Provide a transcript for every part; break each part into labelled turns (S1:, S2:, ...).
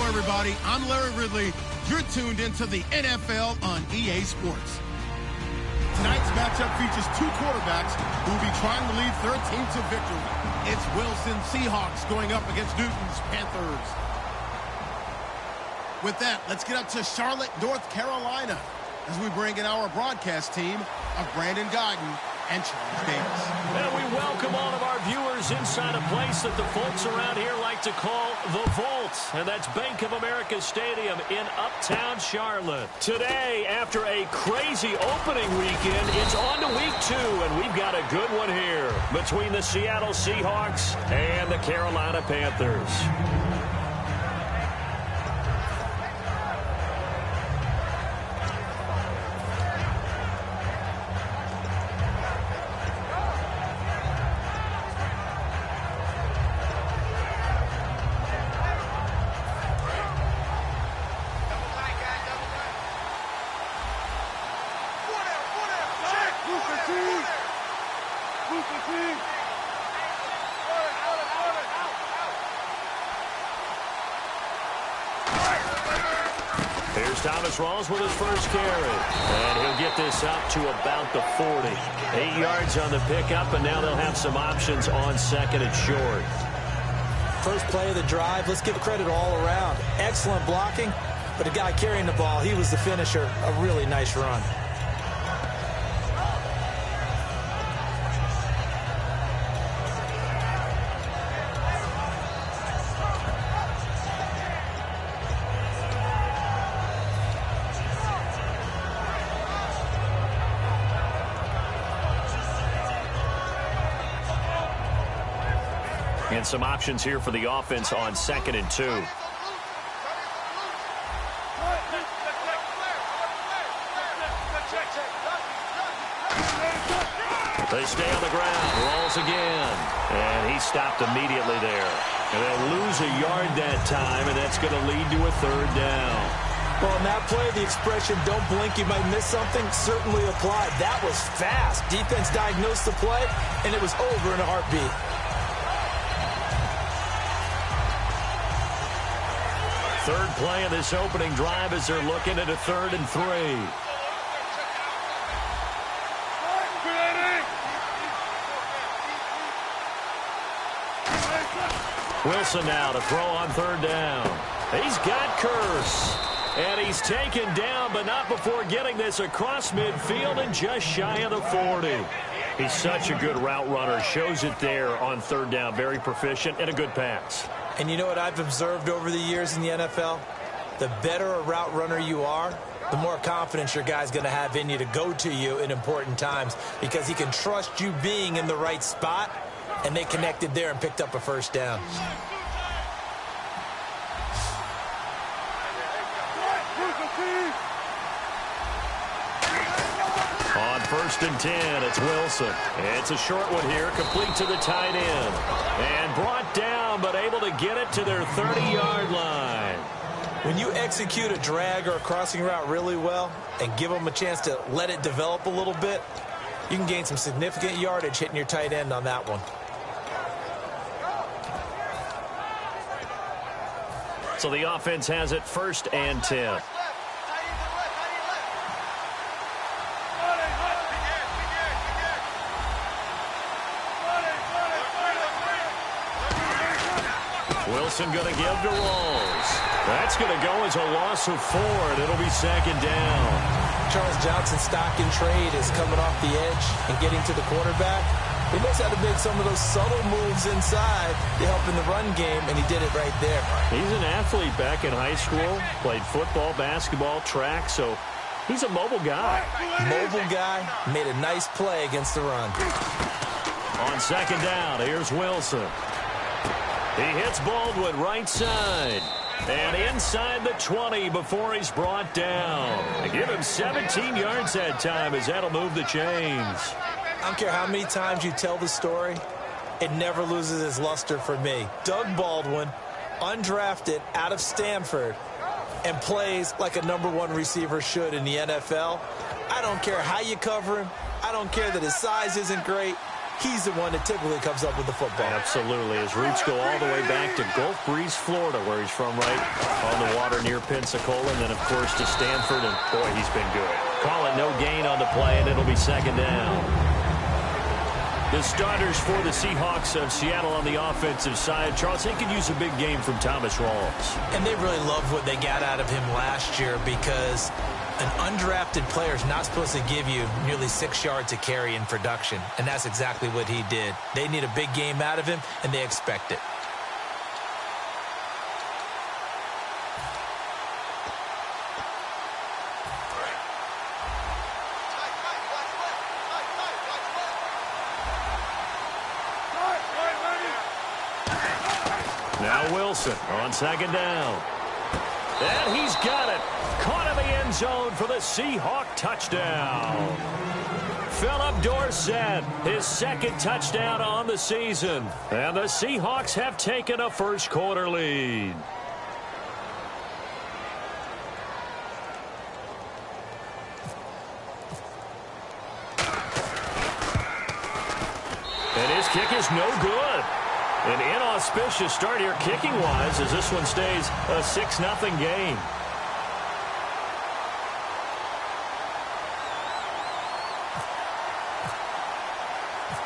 S1: everybody. I'm Larry Ridley. You're tuned into the NFL on EA Sports. Tonight's matchup features two quarterbacks who will be trying to lead their team to victory. It's Wilson Seahawks going up against Newton's Panthers. With that, let's get up to Charlotte, North Carolina, as we bring in our broadcast team of Brandon Guyton and Charles Davis.
S2: And we welcome all of our viewers inside a place that the folks around here like to call the Vault. And that's Bank of America Stadium in Uptown Charlotte. Today, after a crazy opening weekend, it's on to week 2, and we've got a good one here between the Seattle Seahawks and the Carolina Panthers. Here's Thomas Rawls with his first carry. And he'll get this up to about the 40. 8 yards on the pickup, and now they'll have some options on second and short.
S3: First play of the drive, let's give credit all around. Excellent blocking, but the guy carrying the ball, he was the finisher. A really nice run.
S2: And some options here for the offense on second and 2. They stay on the ground. Rolls again. And he stopped immediately there. And they'll lose a yard that time, and that's going to lead to a third down.
S3: Well, in that play, the expression, don't blink, you might miss something, certainly applied. That was fast. Defense diagnosed the play, and it was over in a heartbeat.
S2: Third play of this opening drive as they're looking at a 3rd and 3. Wilson now to throw on 3rd down. He's got Curse. And he's taken down, but not before getting this across midfield and just shy of the 40. He's such a good route runner. Shows it there on 3rd down. Very proficient and a good pass.
S3: And you know what I've observed over the years in the NFL? The better a route runner you are, the more confidence your guy's going to have in you to go to you in important times because he can trust you being in the right spot, and they connected there and picked up a first down.
S2: On 1st and 10, it's Wilson. It's a short one here, complete to the tight end. And brought down, but able to get it to their 30-yard line.
S3: When you execute a drag or a crossing route really well and give them a chance to let it develop a little bit, you can gain some significant yardage hitting your tight end on that one.
S2: So the offense has it 1st and 10. Wilson going to give to Rawls. That's going to go as a loss of 4, and it'll be 2nd down.
S3: Charles Johnson's stock in trade is coming off the edge and getting to the quarterback. He knows how to make some of those subtle moves inside to help in the run game, and he did it right there.
S2: He's an athlete back in high school, played football, basketball, track, so he's a mobile guy.
S3: Mobile guy, made a nice play against the run.
S2: On 2nd down, here's Wilson. He hits Baldwin right side. And inside the 20 before he's brought down. They give him 17 yards that time as that'll move the chains.
S3: I don't care how many times you tell the story, it never loses its luster for me. Doug Baldwin, undrafted out of Stanford, and plays like a #1 receiver should in the NFL. I don't care how you cover him. I don't care that his size isn't great. he's the one that typically comes up with the football.
S2: Absolutely. His roots go all the way back to Gulf Breeze, Florida, where he's from, right on the water near Pensacola, and then, of course, to Stanford, and, boy, he's been good. Call it no gain on the play, and it'll be second down. The starters for the Seahawks of Seattle on the offensive side. Charles, they could use a big game from Thomas Rawls.
S3: And they really loved what they got out of him last year because an undrafted player is not supposed to give you nearly 6 yards a carry in production. And that's exactly what he did. They need a big game out of him, and they expect it.
S2: Now Wilson on second down. And he's got it. Caught in the end zone for the Seahawk touchdown. Philip Dorsett, his second touchdown on the season. And the Seahawks have taken a first-quarter lead. And his kick is no good. An inauspicious start here kicking-wise as this one stays a 6-0 game.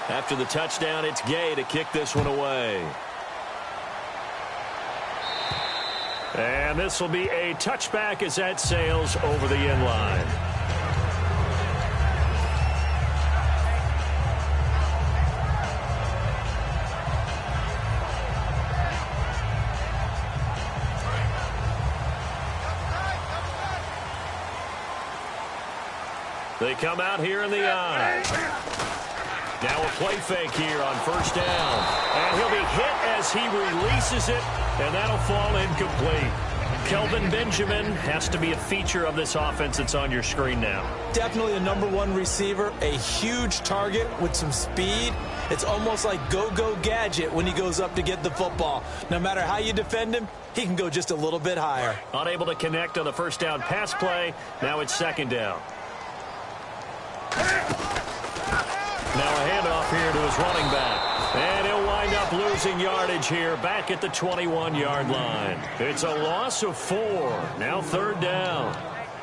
S2: After the touchdown, it's Gay to kick this one away. And this will be a touchback as that sails over the end line. They come out here in the eye. Now a play fake here on first down. And he'll be hit as he releases it, and that'll fall incomplete. Kelvin Benjamin has to be a feature of this offense that's on your screen now.
S3: Definitely a #1 receiver, a huge target with some speed. It's almost like go-go gadget when he goes up to get the football. No matter how you defend him, he can go just a little bit higher.
S2: Unable to connect on the first down pass play. Now it's second down. Now a handoff here to his running back. And he'll wind up losing yardage here back at the 21-yard line. It's a loss of 4. Now third down.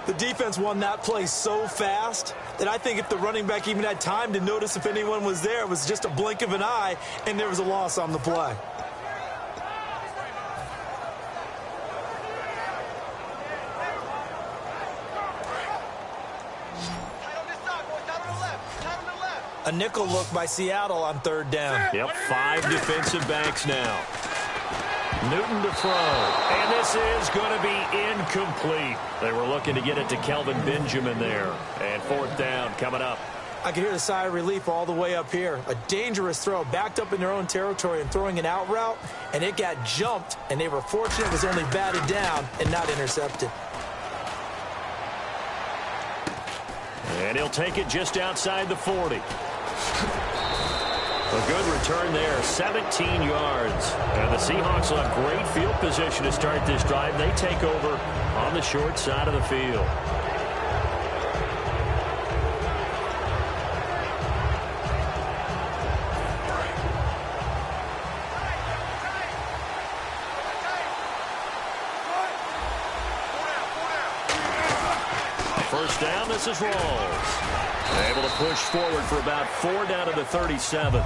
S3: The defense won that play so fast that I think if the running back even had time to notice if anyone was there, it was just a blink of an eye, and there was a loss on the play. A nickel look by Seattle on third down.
S2: Yep, 5 defensive backs now. Newton to throw. And this is going to be incomplete. They were looking to get it to Kelvin Benjamin there. And fourth down coming up.
S3: I can hear the sigh of relief all the way up here. A dangerous throw, backed up in their own territory and throwing an out route, and it got jumped, and they were fortunate it was only batted down and not intercepted.
S2: And he'll take it just outside the 40. A good return there, 17 yards. And the Seahawks will have great field position to start this drive. They take over on the short side of the field. First down, this is Rawls. Able to push forward for about 4 down to the 37.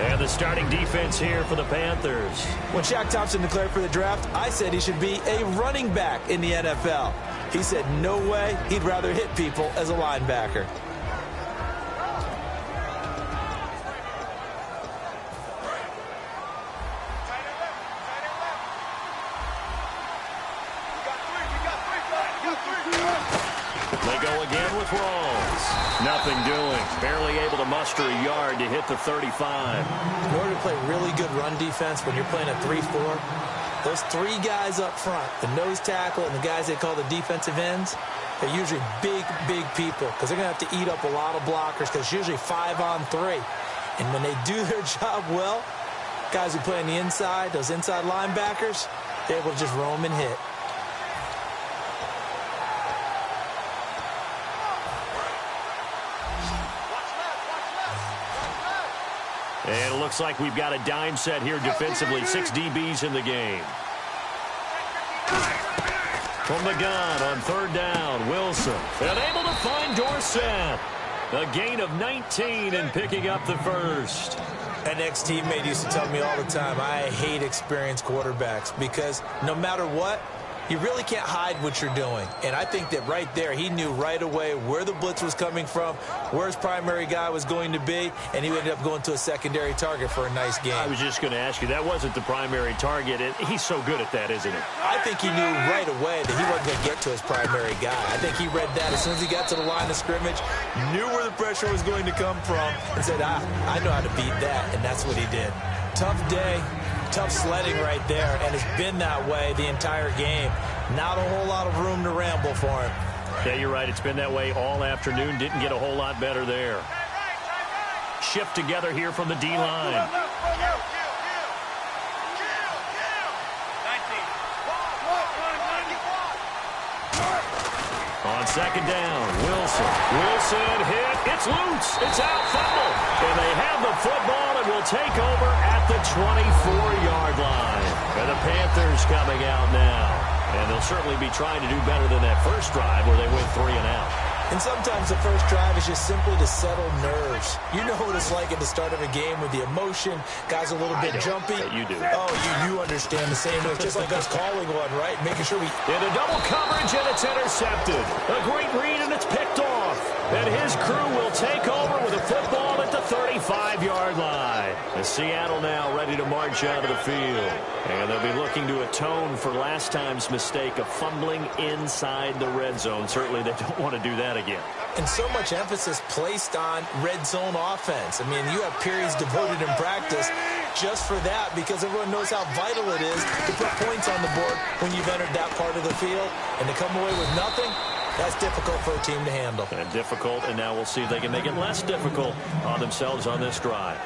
S2: And the starting defense here for the Panthers.
S3: When Shaq Thompson declared for the draft, I said he should be a running back in the NFL. He said no way, he'd rather hit people as a linebacker.
S2: Nothing doing. Barely able to muster a yard to hit the 35.
S3: In order to play really good run defense when you're playing a 3-4, those 3 guys up front, the nose tackle and the guys they call the defensive ends, they're usually big, big people because they're going to have to eat up a lot of blockers because it's usually 5 on 3. And when they do their job well, guys who play on the inside, those inside linebackers, they're able to just roam and hit.
S2: And it looks like we've got a dime set here defensively. 6 DBs in the game. From the gun on third down, Wilson. And able to find Dorsett. A gain of 19 and picking up the first.
S3: An ex-teammate used to tell me all the time, I hate experienced quarterbacks because no matter what, you really can't hide what you're doing. And I think that right there, he knew right away where the blitz was coming from, where his primary guy was going to be, and he ended up going to a secondary target for a nice game.
S2: I was just going to ask you, that wasn't the primary target. He's so good at that, isn't he?
S3: I think he knew right away that he wasn't going to get to his primary guy. I think he read that as soon as he got to the line of scrimmage, knew where the pressure was going to come from, and said, I know how to beat that, and that's what he did. Tough day. Tough sledding right there, and it's been that way the entire game. Not a whole lot of room to ramble for him.
S2: Yeah, you're right. It's been that way all afternoon. Didn't get a whole lot better there. Shift together here from the D-line. On second down, Wilson. Wilson hit. It's loose. It's out, fumble. And they have the football and will take over at the 24-yard line. And the Panthers coming out now. And they'll certainly be trying to do better than that first drive where they went 3 and out.
S3: And sometimes the first drive is just simply to settle nerves. You know what it's like at the start of a game with the emotion. Guys a little bit jumpy.
S2: Yeah, you do.
S3: Oh, you understand the same way. It's just like us calling one, right? Making sure we...
S2: In a double coverage, and it's intercepted. A great read, and it's picked off. And his crew will take over with a football at the 35-yard line. And Seattle now ready to march out of the field. And they'll be looking to atone for last time's mistake of fumbling inside the red zone. Certainly they don't want to do that again.
S3: And so much emphasis placed on red zone offense. I mean, you have periods devoted in practice just for that because everyone knows how vital it is to put points on the board when you've entered that part of the field. And to come away with nothing, that's difficult for a team to handle.
S2: And difficult, and now we'll see if they can make it less difficult on themselves on this drive.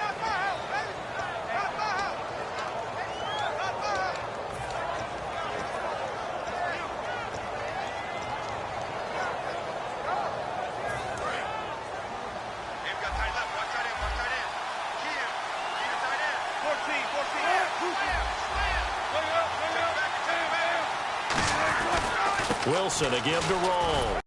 S2: Wilson, a give to roll.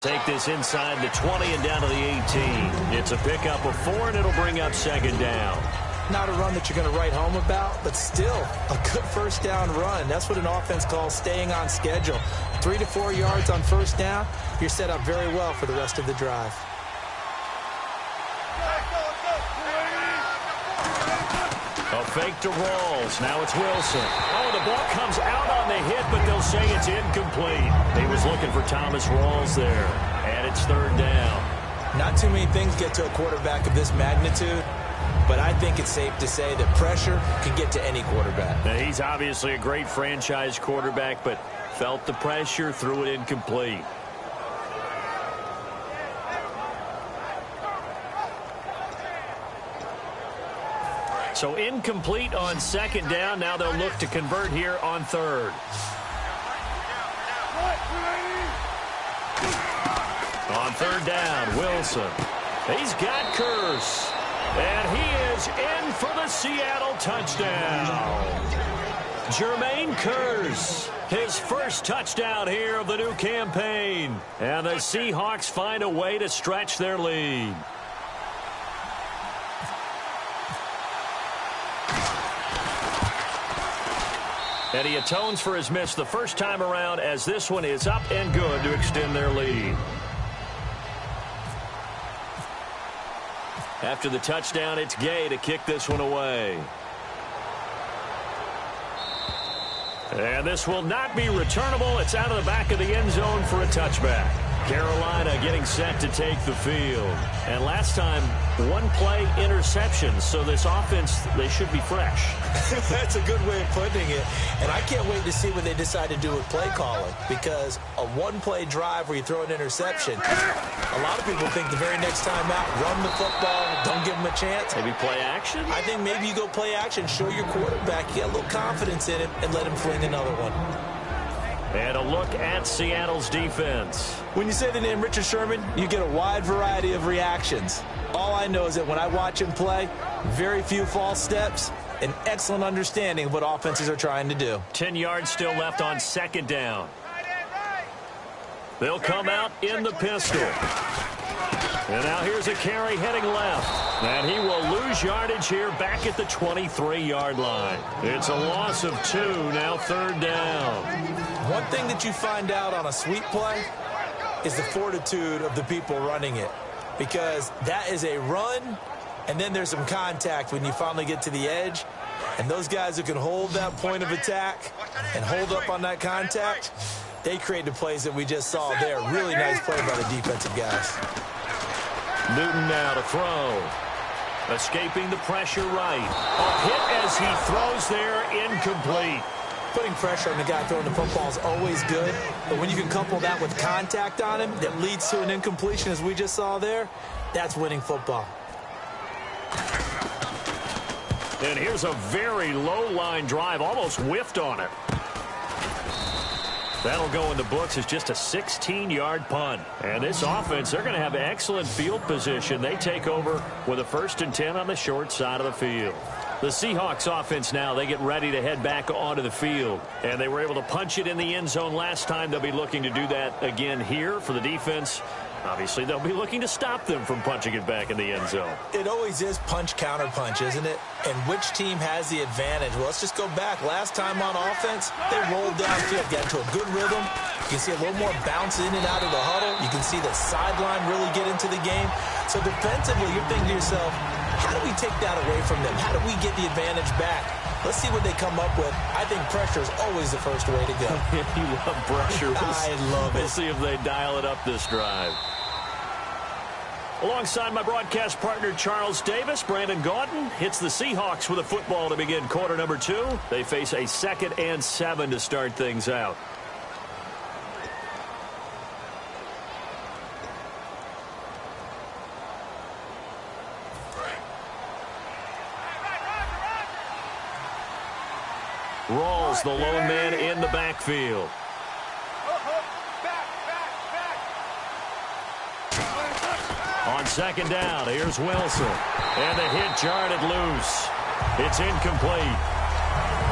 S2: Take this inside the 20 and down to the 18. It's a pickup of 4, and it'll bring up second down.
S3: Not a run that you're going to write home about, but still a good first down run. That's what an offense calls staying on schedule. 3 to 4 yards on first down, you're set up very well for the rest of the drive.
S2: A fake to Rawls. Now it's Wilson. Oh, the ball comes out on the hit, but they'll say it's incomplete. He was looking for Thomas Rawls there. And it's third down.
S3: Not too many things get to a quarterback of this magnitude, but I think it's safe to say that pressure can get to any quarterback.
S2: Now, he's obviously a great franchise quarterback, but felt the pressure, threw it incomplete. So incomplete on second down. Now they'll look to convert here on third. On third down, Wilson. He's got Kearse. And he is in for the Seattle touchdown. Jermaine Kearse, his first touchdown here of the new campaign. And the Seahawks find a way to stretch their lead. And he atones for his miss the first time around as this one is up and good to extend their lead. After the touchdown, it's Gay to kick this one away. And this will not be returnable. It's out of the back of the end zone for a touchback. Carolina getting set to take the field. And last time, one play interception. So this offense, they should be fresh.
S3: That's a good way of putting it. And I can't wait to see what they decide to do with play calling. Because a one-play drive where you throw an interception, a lot of people think the very next time out, run the football, don't give them a chance.
S2: Maybe play action?
S3: I think maybe you go play action, show your quarterback, you get a little confidence in him, and let him fling another one.
S2: And a look at Seattle's defense.
S3: When you say the name Richard Sherman, you get a wide variety of reactions. All I know is that when I watch him play, very few false steps, an excellent understanding of what offenses are trying to do.
S2: 10 yards still left on second down. They'll come out in the pistol. And now here's a carry heading left. And he will lose yardage here back at the 23-yard line. It's a loss of 2, now third down.
S3: One thing that you find out on a sweep play is the fortitude of the people running it. Because that is a run, and then there's some contact when you finally get to the edge. And those guys who can hold that point of attack and hold up on that contact, they create the plays that we just saw there. Really nice play by the defensive guys.
S2: Newton now to throw. Escaping the pressure right. A hit as he throws there, incomplete.
S3: Putting pressure on the guy throwing the football is always good, but when you can couple that with contact on him that leads to an incompletion, as we just saw there, that's winning football.
S2: And here's a very low-line drive, almost whiffed on it. That'll go in the books as just a 16-yard punt. And this offense, they're going to have excellent field position. They take over with a 1st and 10 on the short side of the field. The Seahawks offense now, they get ready to head back onto the field. And they were able to punch it in the end zone last time. They'll be looking to do that again here for the defense. Obviously, they'll be looking to stop them from punching it back in the end zone.
S3: It always is punch, counter punch, isn't it? And which team has the advantage? Well, let's just go back. Last time on offense, they rolled downfield, got into a good rhythm. You can see a little more bounce in and out of the huddle. You can see the sideline really get into the game. So defensively, you're thinking to yourself, how do we take that away from them? How do we get the advantage back? Let's see what they come up with. I think pressure is always the first way to go.
S2: You love pressure.
S3: I love it.
S2: We'll see if they dial it up this drive. Alongside my broadcast partner, Charles Davis, Brandon Gaudin hits the Seahawks with a football to begin quarter number 2. They face a 2nd and 7 to start things out. Rawls, the lone man in the backfield. On 2nd down, here's Wilson. And the hit jarred loose. It's incomplete.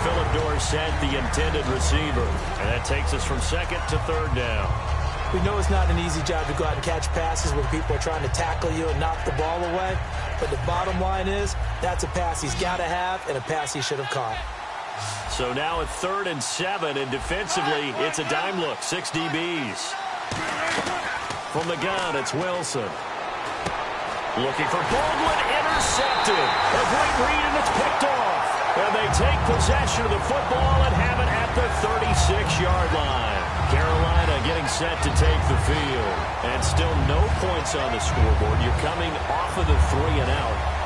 S2: Philip Dorsett, the intended receiver. And that takes us from 2nd to 3rd down.
S3: We know it's not an easy job to go out and catch passes when people are trying to tackle you and knock the ball away. But the bottom line is, that's a pass he's got to have and a pass he should have caught.
S2: So now at 3rd and 7, and defensively, it's a dime look. 6 DBs. From the gun, it's Wilson. Looking for Baldwin, intercepted. A great read, and it's picked off. And they take possession of the football and have it at the 36-yard line. Carolina getting set to take the field. And still no points on the scoreboard. You're coming off of the 3 and out.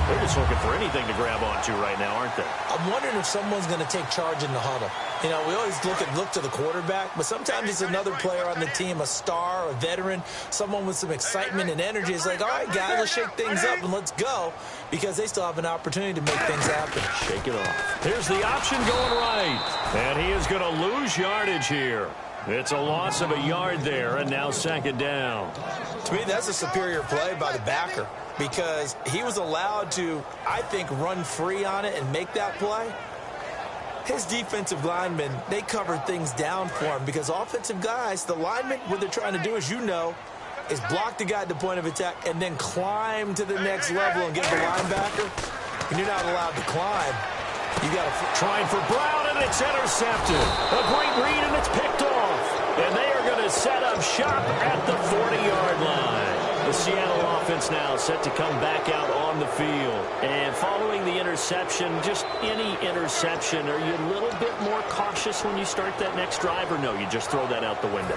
S2: They're just looking for anything to grab onto right now, aren't they?
S3: I'm wondering if someone's going to take charge in the huddle. You know, we always look to the quarterback, but sometimes it's another player on the team, a star, a veteran, someone with some excitement and energy. It's like, all right, guys, let's shake things up and let's go, because they still have an opportunity to make things happen.
S2: Shake it off. Here's the option going right, and he is going to lose yardage here. It's a loss of a yard there, and now 2nd down.
S3: To me, that's a superior play by the backer, because he was allowed to, I think, run free on it and make that play. His defensive linemen, they covered things down for him, because offensive guys, the linemen, what they're trying to do, as you know, is block the guy at the point of attack and then climb to the next level and get the linebacker. And you're not allowed to climb. You got to
S2: trying for Brown, and it's intercepted. A great read, and it's picked off. And they are going to set up shop at the 40-yard line. The Seattle offense now set to come back out on the field. And following the interception, just any interception, are you a little bit more cautious when you start that next drive, or no, you just throw that out the window?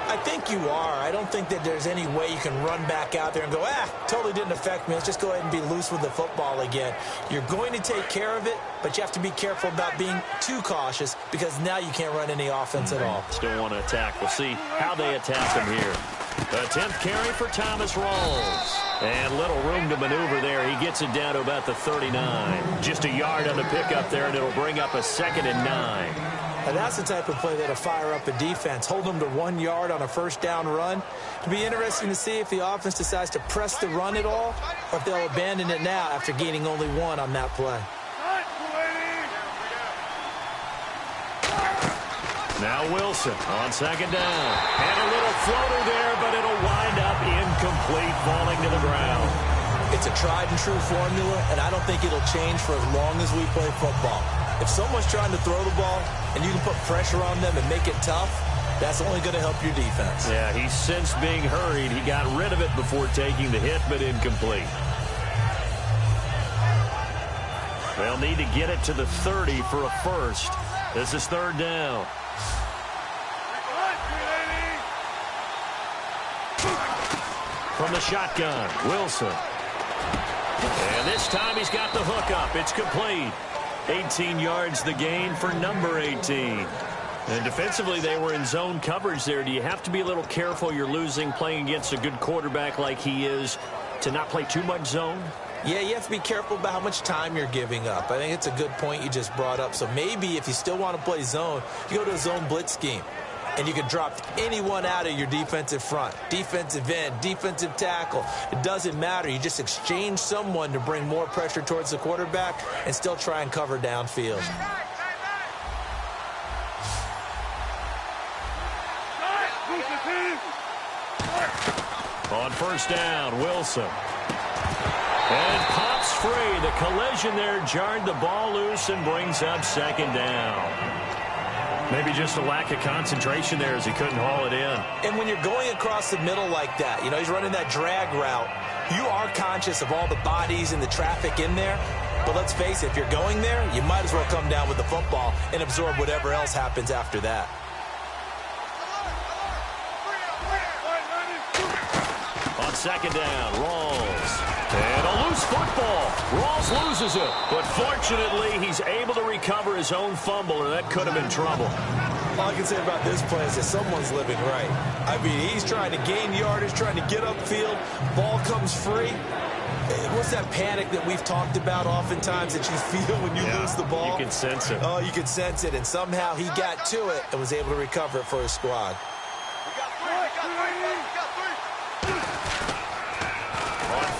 S3: I think you are. I don't think that there's any way you can run back out there and go, totally didn't affect me. Let's just go ahead and be loose with the football again. You're going to take care of it, but you have to be careful about being too cautious, because now you can't run any offense at all.
S2: Still want to attack. We'll see how they attack them here. The 10th carry for Thomas Rawls. And little room to maneuver there. He gets it down to about the 39. Just a yard on the pickup there, and it'll bring up a 2nd and 9.
S3: And that's the type of play that'll fire up a defense. Hold them to 1 yard on a first down run. It'll be interesting to see if the offense decides to press the run at all, or if they'll abandon it now after gaining only 1 on that play.
S2: Now Wilson on second down. And a little floater there, but it'll wind up incomplete, falling to the ground.
S3: It's a tried-and-true formula, and I don't think it'll change for as long as we play football. If someone's trying to throw the ball and you can put pressure on them and make it tough, that's only going to help your defense.
S2: Yeah, he's since being hurried. He got rid of it before taking the hit, but incomplete. They'll need to get it to the 30 for a first. This is third down. From the shotgun, Wilson. And this time he's got the hook up. It's complete. 18 yards the gain for number 18. And defensively, they were in zone coverage there. Do you have to be a little careful? You're losing playing against a good quarterback like he is to not play too much zone?
S3: Yeah, you have to be careful about how much time you're giving up. I think it's a good point you just brought up. So maybe if you still want to play zone, you go to a zone blitz scheme. And you can drop anyone out of your defensive front, defensive end, defensive tackle. It doesn't matter. You just exchange someone to bring more pressure towards the quarterback and still try and cover downfield.
S2: On first down, Wilson. And pops free. The collision there jarred the ball loose and brings up second down. Maybe just a lack of concentration there as he couldn't haul it in.
S3: And when you're going across the middle like that, you know, he's running that drag route, you are conscious of all the bodies and the traffic in there. But let's face it, if you're going there, you might as well come down with the football and absorb whatever else happens after that.
S2: On second down, Rawls. And a loose football. Rawls loses it. But fortunately, he's able to recover his own fumble, or that could have been trouble.
S3: All I can say about this play is that someone's living right. I mean, he's trying to gain yardage, trying to get upfield. Ball comes free. What's that panic that we've talked about oftentimes that you feel when you lose the ball?
S2: You can sense it.
S3: Oh, you can sense it. And somehow he got to it and was able to recover it for his squad.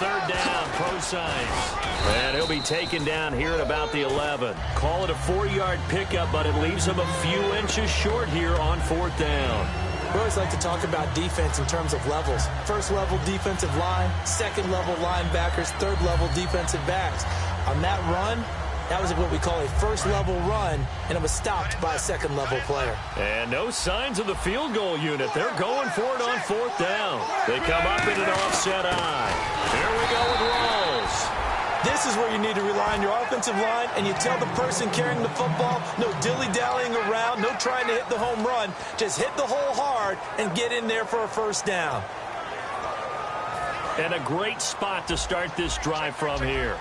S2: Third down, Pro-Size. And he'll be taken down here at about the 11. Call it a 4-yard pickup, but it leaves him a few inches short here on fourth down.
S3: We always like to talk about defense in terms of levels. First level defensive line, second level linebackers, third level defensive backs. On that run, that was what we call a first-level run, and it was stopped by a second-level player.
S2: And no signs of the field goal unit. They're going for it on fourth down. They come up in an offset eye. Here we go with Rawls.
S3: This is where you need to rely on your offensive line, and you tell the person carrying the football, no dilly-dallying around, no trying to hit the home run. Just hit the hole hard and get in there for a first down.
S2: And a great spot to start this drive from here.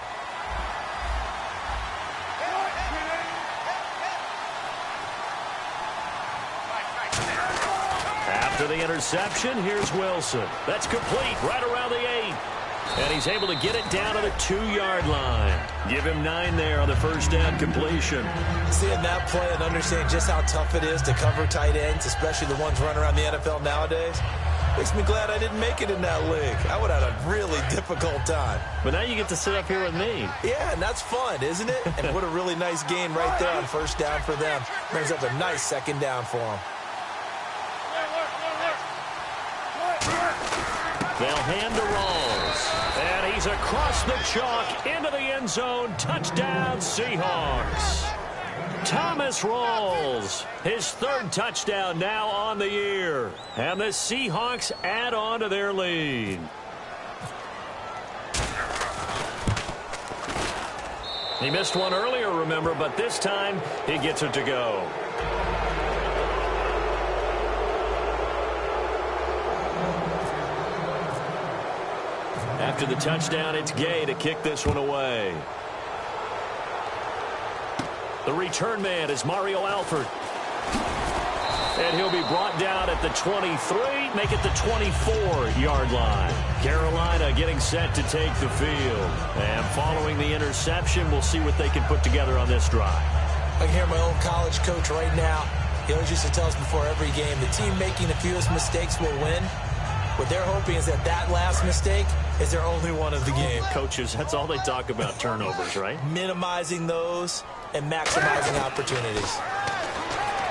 S2: After the interception, here's Wilson. That's complete right around the 8. And he's able to get it down to the 2-yard line. Give him 9 there on the first down completion.
S3: Seeing that play and understanding just how tough it is to cover tight ends, especially the ones running around the NFL nowadays, makes me glad I didn't make it in that league. I would have had a really difficult time.
S2: But now you get to sit up here with me.
S3: Yeah, and that's fun, isn't it? And what a really nice gain right there on first down for them. Brings up a nice second down for them.
S2: They'll hand to Rawls. And he's across the chalk into the end zone. Touchdown, Seahawks. Thomas Rawls, his third touchdown now on the year. And the Seahawks add on to their lead. He missed one earlier, remember, but this time he gets it to go. After the touchdown, it's Gay to kick this one away. The return man is Mario Alford. And he'll be brought down at the 23, make it the 24-yard line. Carolina getting set to take the field. And following the interception, we'll see what they can put together on this drive.
S3: I can hear my old college coach right now. He always used to tell us before every game, the team making the fewest mistakes will win. What they're hoping is that that last mistake is their only one of the game.
S2: Coaches, that's all they talk about, turnovers, right?
S3: Minimizing those and maximizing opportunities.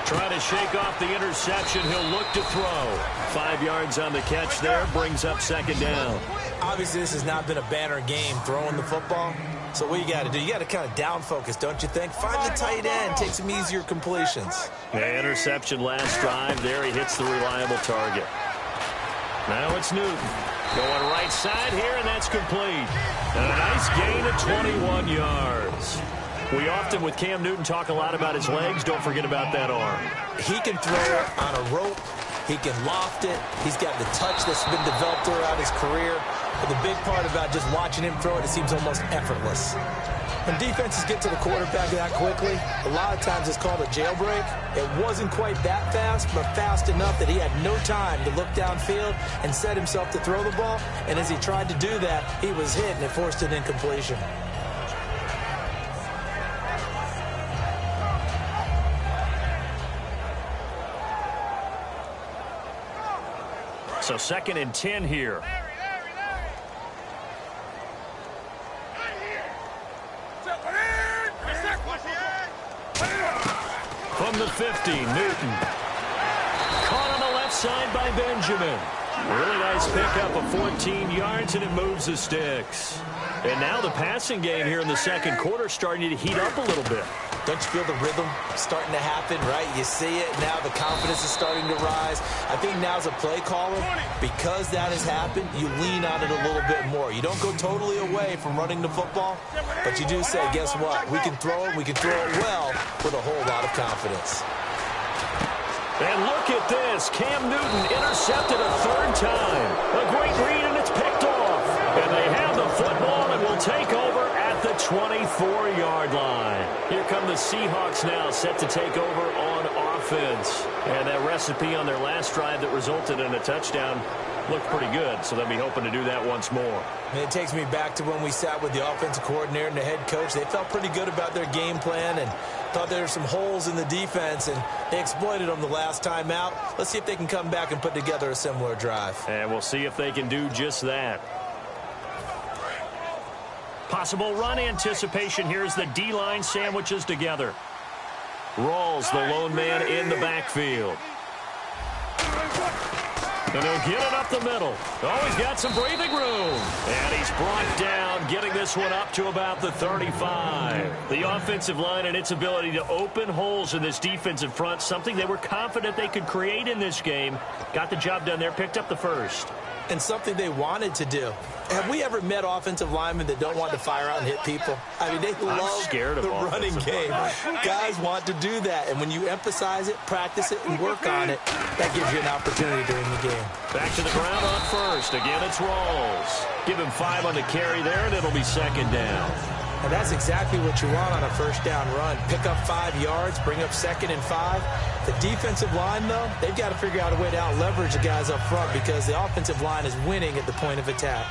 S2: Trying to shake off the interception. He'll look to throw. 5 yards on the catch there. Brings up second down.
S3: Obviously, this has not been a banner game throwing the football. So what you got to do, you got to kind of down focus, don't you think? Find the tight end, take some easier completions.
S2: Yeah, interception last drive. There he hits the reliable target. Now it's Newton. Going right side here, and that's complete. And a nice gain of 21 yards. We often, with Cam Newton, talk a lot about his legs. Don't forget about that arm.
S3: He can throw it on a rope. He can loft it. He's got the touch that's been developed throughout his career. But the big part about just watching him throw it, it seems almost effortless. When defenses get to the quarterback that quickly, a lot of times it's called a jailbreak. It wasn't quite that fast, but fast enough that he had no time to look downfield and set himself to throw the ball. And as he tried to do that, he was hit, and it forced an incompletion.
S2: So 2nd and 10 here. From the 50, Newton. Caught on the left side by Benjamin. Really nice pickup of 14 yards, and it moves the sticks. And now the passing game here in the second quarter starting to heat up a little bit.
S3: Don't you feel the rhythm starting to happen, right? You see it, now the confidence is starting to rise. I think now as a play caller, because that has happened, you lean on it a little bit more. You don't go totally away from running the football, but you do say, guess what? We can throw it well with a whole lot of confidence.
S2: And look at this. Cam Newton intercepted a 3rd time. A great read, and it's picked off. And they have the football and will take over at the 24-yard line. Here come the Seahawks now, set to take over on offense. And that recipe on their last drive that resulted in a touchdown looked pretty good, so they'll be hoping to do that once more.
S3: And it takes me back to when we sat with the offensive coordinator and the head coach. They felt pretty good about their game plan and thought there were some holes in the defense, and they exploited them the last time out. Let's see if they can come back and put together a similar drive.
S2: And we'll see if they can do just that. Possible run anticipation. Here's the D-line sandwiches together. Rawls, the lone man in the backfield. And he'll get it up the middle. Oh, he's got some breathing room. And he's brought down, getting this one up to about the 35. The offensive line and its ability to open holes in this defensive front, something they were confident they could create in this game. Got the job done there, picked up the first.
S3: And something they wanted to do. Have we ever met offensive linemen that don't want to fire out and hit people? I mean, they love the running game. Guys want to do that. And when you emphasize it, practice it, and work on it, that gives you an opportunity during the game.
S2: Back to the ground on first. Again, it's Rawls. Give him 5 on the carry there, and it'll be 2nd down.
S3: And that's exactly what you want on a 1st down run. Pick up 5 yards, bring up 2nd and 5. The defensive line, though, they've got to figure out a way to out-leverage the guys up front because the offensive line is winning at the point of attack.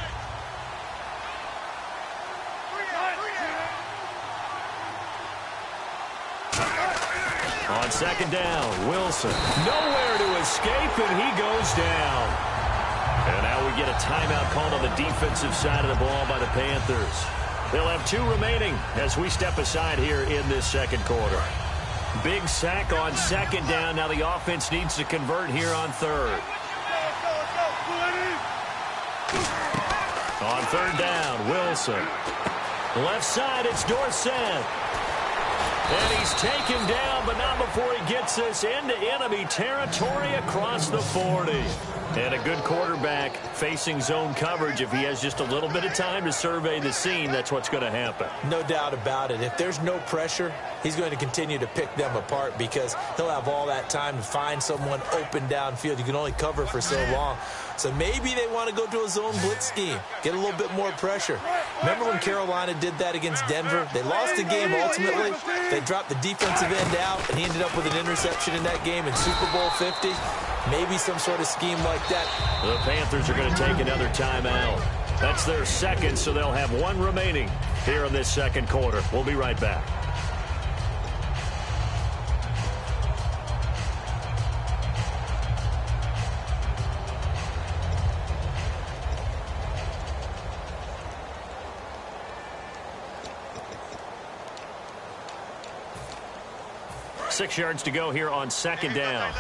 S2: On 2nd down, Wilson. Nowhere to escape, and he goes down. And now we get a timeout called on the defensive side of the ball by the Panthers. They'll have 2 remaining as we step aside here in this second quarter. Big sack on 2nd down. Now the offense needs to convert here on 3rd. On 3rd down, Wilson. Left side, it's Dorsett. And he's taken down, but not before he gets this into enemy territory across the 40. And a good quarterback facing zone coverage. If he has just a little bit of time to survey the scene, that's what's going to happen.
S3: No doubt about it. If there's no pressure, he's going to continue to pick them apart because he'll have all that time to find someone open downfield. You can only cover for so long. So maybe they want to go to a zone blitz scheme, get a little bit more pressure. Remember when Carolina did that against Denver? They lost the game ultimately. They dropped the defensive end out, and he ended up with an interception in that game in Super Bowl 50. Maybe some sort of scheme like that.
S2: The Panthers are going to take another timeout. That's their 2nd, so they'll have 1 remaining here in this second quarter. We'll be right back. 6 yards to go here on second down.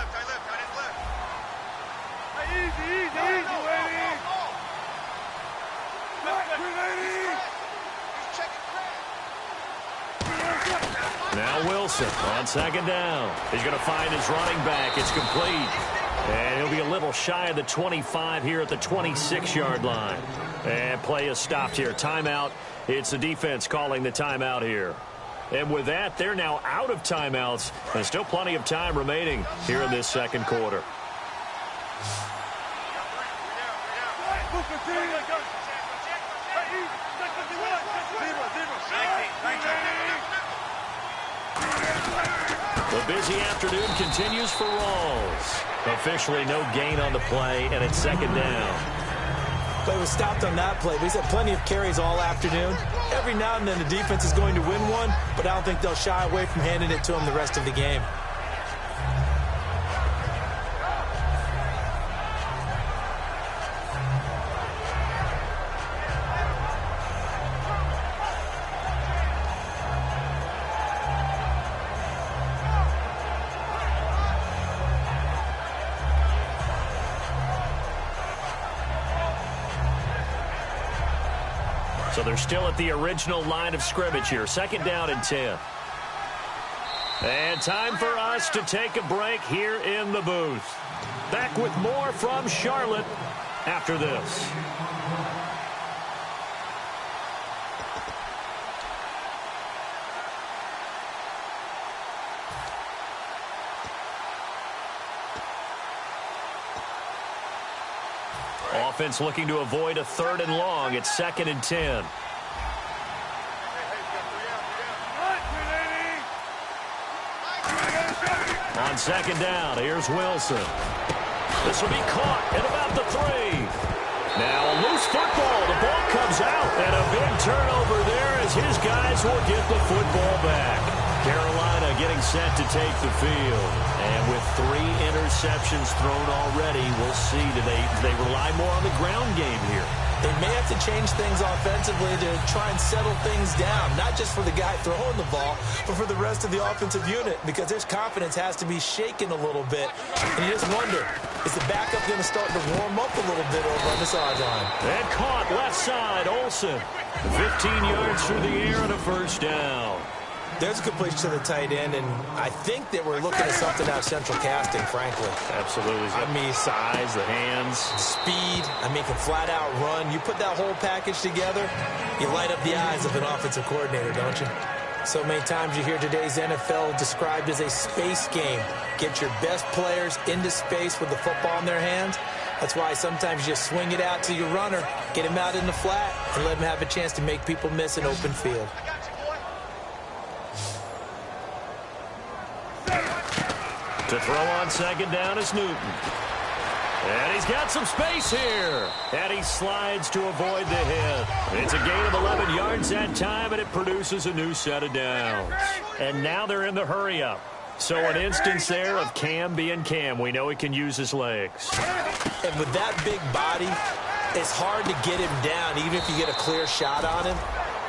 S2: Now Wilson on second down. He's going to find his running back. It's complete. And he'll be a little shy of the 25 here at the 26-yard line. And play is stopped here. Timeout. It's the defense calling the timeout here. And with that, they're now out of timeouts. And still plenty of time remaining here in this second quarter. The busy afternoon continues for Rawls. Officially no gain on the play, and it's second down.
S3: Play was stopped on that play, but he's had plenty of carries all afternoon. Every now and then the defense is going to win one, but I don't think they'll shy away from handing it to him the rest of the game.
S2: So they're still at the original line of scrimmage here. Second down and 10. And time for us to take a break here in the booth. Back with more from Charlotte after this. Offense looking to avoid a 3rd and long. It's 2nd and 10. On second down, here's Wilson. This will be caught at about the 3. Now a loose football. The ball comes out, and a big turnover there as his guys will get the football back. Carolina getting set to take the field. And with 3 interceptions thrown already, we'll see. Do they rely more on the ground game here?
S3: They may have to change things offensively to try and settle things down, not just for the guy throwing the ball, but for the rest of the offensive unit, because their confidence has to be shaken a little bit. And you just wonder, is the backup going to start to warm up a little bit over on the sideline?
S2: And caught left side, Olsen. 15 yards through the air and a first down.
S3: There's a completion to the tight end, and I think that we're looking at something out of central casting, frankly.
S2: Absolutely. I mean, size, the hands.
S3: Speed. I mean, can flat out run. You put that whole package together, you light up the eyes of an offensive coordinator, don't you? So many times you hear today's NFL described as a space game. Get your best players into space with the football in their hands. That's why sometimes you just swing it out to your runner, get him out in the flat, and let him have a chance to make people miss an open field.
S2: To throw on second down is Newton. And he's got some space here. And he slides to avoid the hit. It's a gain of 11 yards that time, and it produces a new set of downs. And now they're in the hurry-up. So an instance there of Cam being Cam. We know he can use his legs.
S3: And with that big body, it's hard to get him down, even if you get a clear shot on him.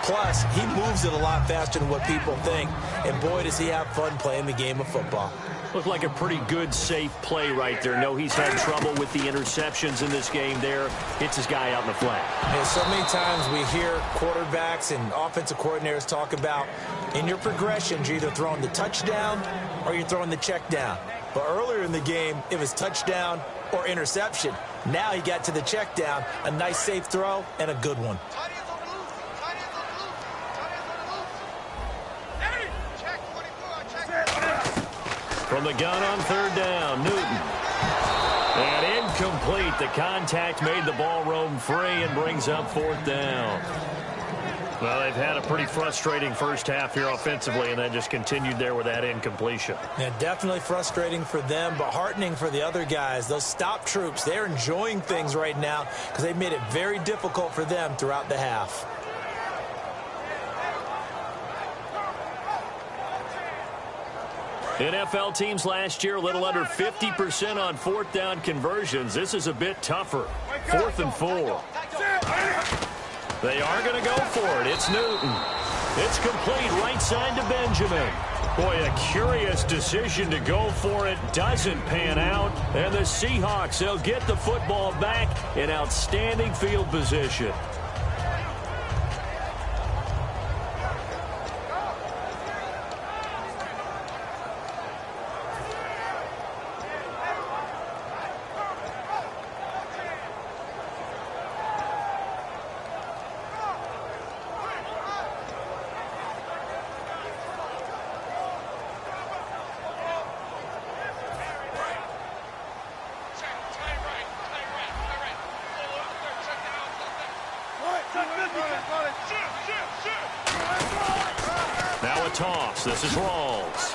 S3: Plus, he moves it a lot faster than what people think. And boy, does he have fun playing the game of football.
S2: Looked like a pretty good, safe play right there. No, he's had trouble with the interceptions in this game there. Hits his guy out in the flat.
S3: And so many times we hear quarterbacks and offensive coordinators talk about in your progressions, you're either throwing the touchdown or you're throwing the check down. But earlier in the game, it was touchdown or interception. Now he got to the check down, a nice safe throw, and a good one.
S2: From the gun on third down, Newton. And incomplete. The contact made the ball roam free and brings up fourth down. Well, they've had a pretty frustrating first half here offensively, and then just continued there with that incompletion.
S3: Yeah, definitely frustrating for them, but heartening for the other guys. Those stop troops, they're enjoying things right now because they've made it very difficult for them throughout the half.
S2: NFL teams last year a little under 50% on fourth down conversions. This is a bit tougher. 4th and 4. They are going to go for it. It's Newton. It's complete right side to Benjamin. Boy, a curious decision to go for it. Doesn't pan out. And the Seahawks, they'll get the football back in outstanding field position.
S4: Now
S2: a toss. This is Rawls.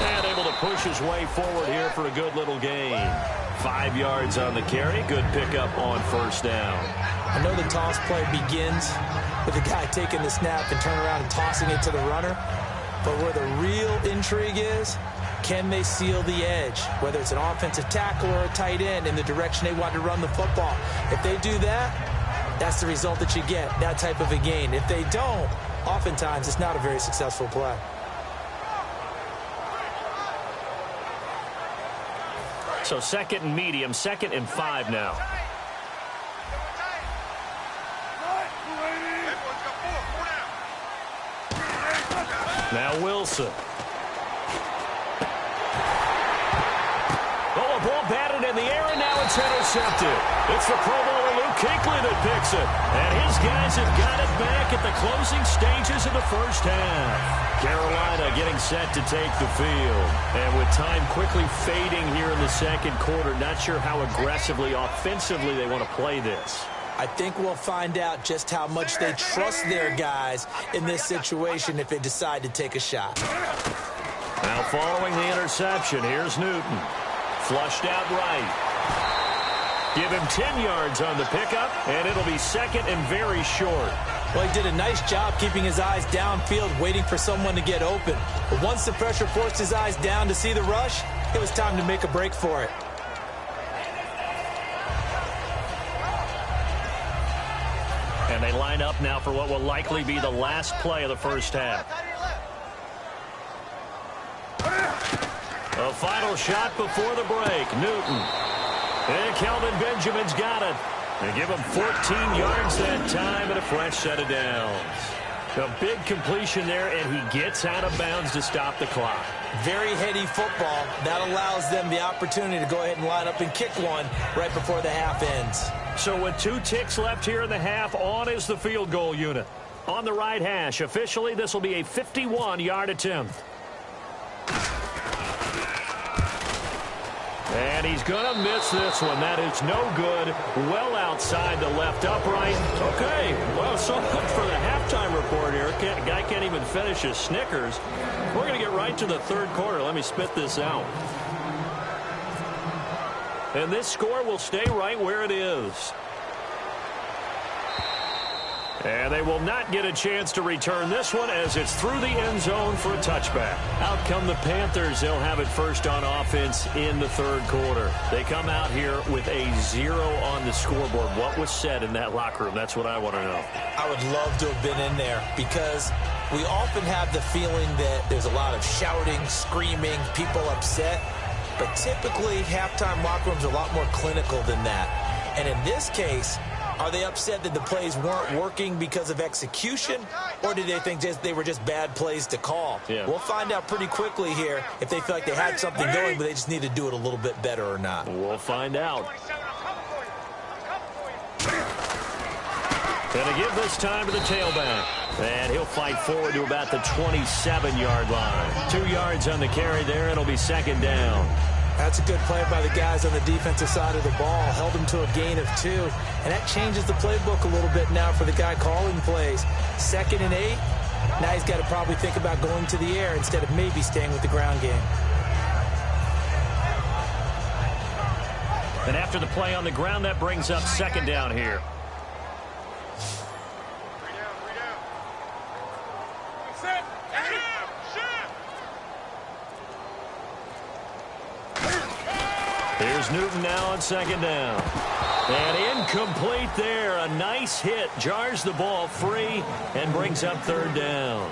S2: And able to push his way forward here for a good little gain. 5 yards on the carry. Good pickup on first down.
S3: I know the toss play begins with the guy taking the snap and turning around and tossing it to the runner. But where the real intrigue is, can they seal the edge, whether it's an offensive tackle or a tight end, in the direction they want to run the football? If they do that, that's the result that you get, that type of a gain. If they don't, oftentimes it's not a very successful play.
S2: So 2nd and medium, 2nd and 5 now. Now Wilson. Oh, a ball batted in the air, and now it's intercepted. It's the Pro Bowler Luke Kuechly that picks it. And his guys have got it back at the closing stages of the first half. Carolina getting set to take the field. And with time quickly fading here in the second quarter, not sure how aggressively, offensively they want to play this.
S3: I think we'll find out just how much they trust their guys in this situation if they decide to take a shot.
S2: Now following the interception, here's Newton. Flushed out right. Give him 10 yards on the pickup, and it'll be 2nd and very short.
S3: Well, he did a nice job keeping his eyes downfield, waiting for someone to get open. But once the pressure forced his eyes down to see the rush, it was time to make a break for it.
S2: And they line up now for what will likely be the last play of the first half. A final shot before the break. Newton. And Kelvin Benjamin's got it. They give him 14 yards that time and a fresh set of downs. A big completion there, and he gets out of bounds to stop the clock.
S3: Very heady football. That allows them the opportunity to go ahead and line up and kick one right before the half ends.
S2: So with 2 ticks left here in the half, on is the field goal unit. On the right hash, officially, this will be a 51-yard attempt. And he's going to miss this one. That is no good. Well outside the left upright. Okay, well, so much for the halftime report here. Guy can't even finish his Snickers. We're going to get right to the third quarter. Let me spit this out. And this score will stay right where it is. And they will not get a chance to return this one as it's through the end zone for a touchback. Out come the Panthers. They'll have it first on offense in the third quarter. They come out here with a 0 on the scoreboard. What was said in that locker room? That's what I want to know.
S3: I would love to have been in there because we often have the feeling that there's a lot of shouting, screaming, people upset. But typically, halftime locker rooms are a lot more clinical than that. And in this case, are they upset that the plays weren't working because of execution, or did they think they were just bad plays to call?
S2: Yeah.
S3: We'll find out pretty quickly here if they feel like they had something going, but they just need to do it a little bit better or not.
S2: We'll find out. And to give this time to the tailback. And he'll fight forward to about the 27-yard line. 2 yards on the carry there. It'll be 2nd down.
S3: That's a good play by the guys on the defensive side of the ball. Held them to a gain of 2. And that changes the playbook a little bit now for the guy calling plays. 2nd and 8. Now he's got to probably think about going to the air instead of maybe staying with the ground game.
S2: And after the play on the ground, that brings up 2nd down here. Here's Newton now on 2nd down. And incomplete there. A nice hit. Jars the ball free and brings up 3rd down.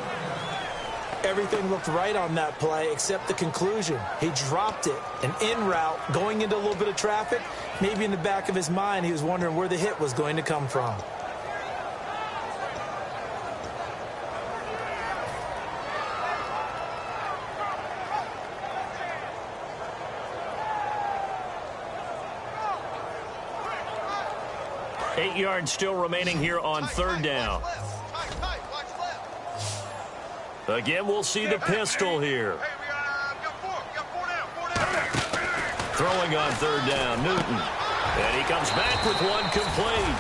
S3: Everything looked right on that play except the conclusion. He dropped it, an in route, going into a little bit of traffic. Maybe in the back of his mind, he was wondering where the hit was going to come from.
S2: Eight yards still remaining here on third down. Again, we'll see the pistol here. Throwing on third down, Newton. And he comes back with one complete.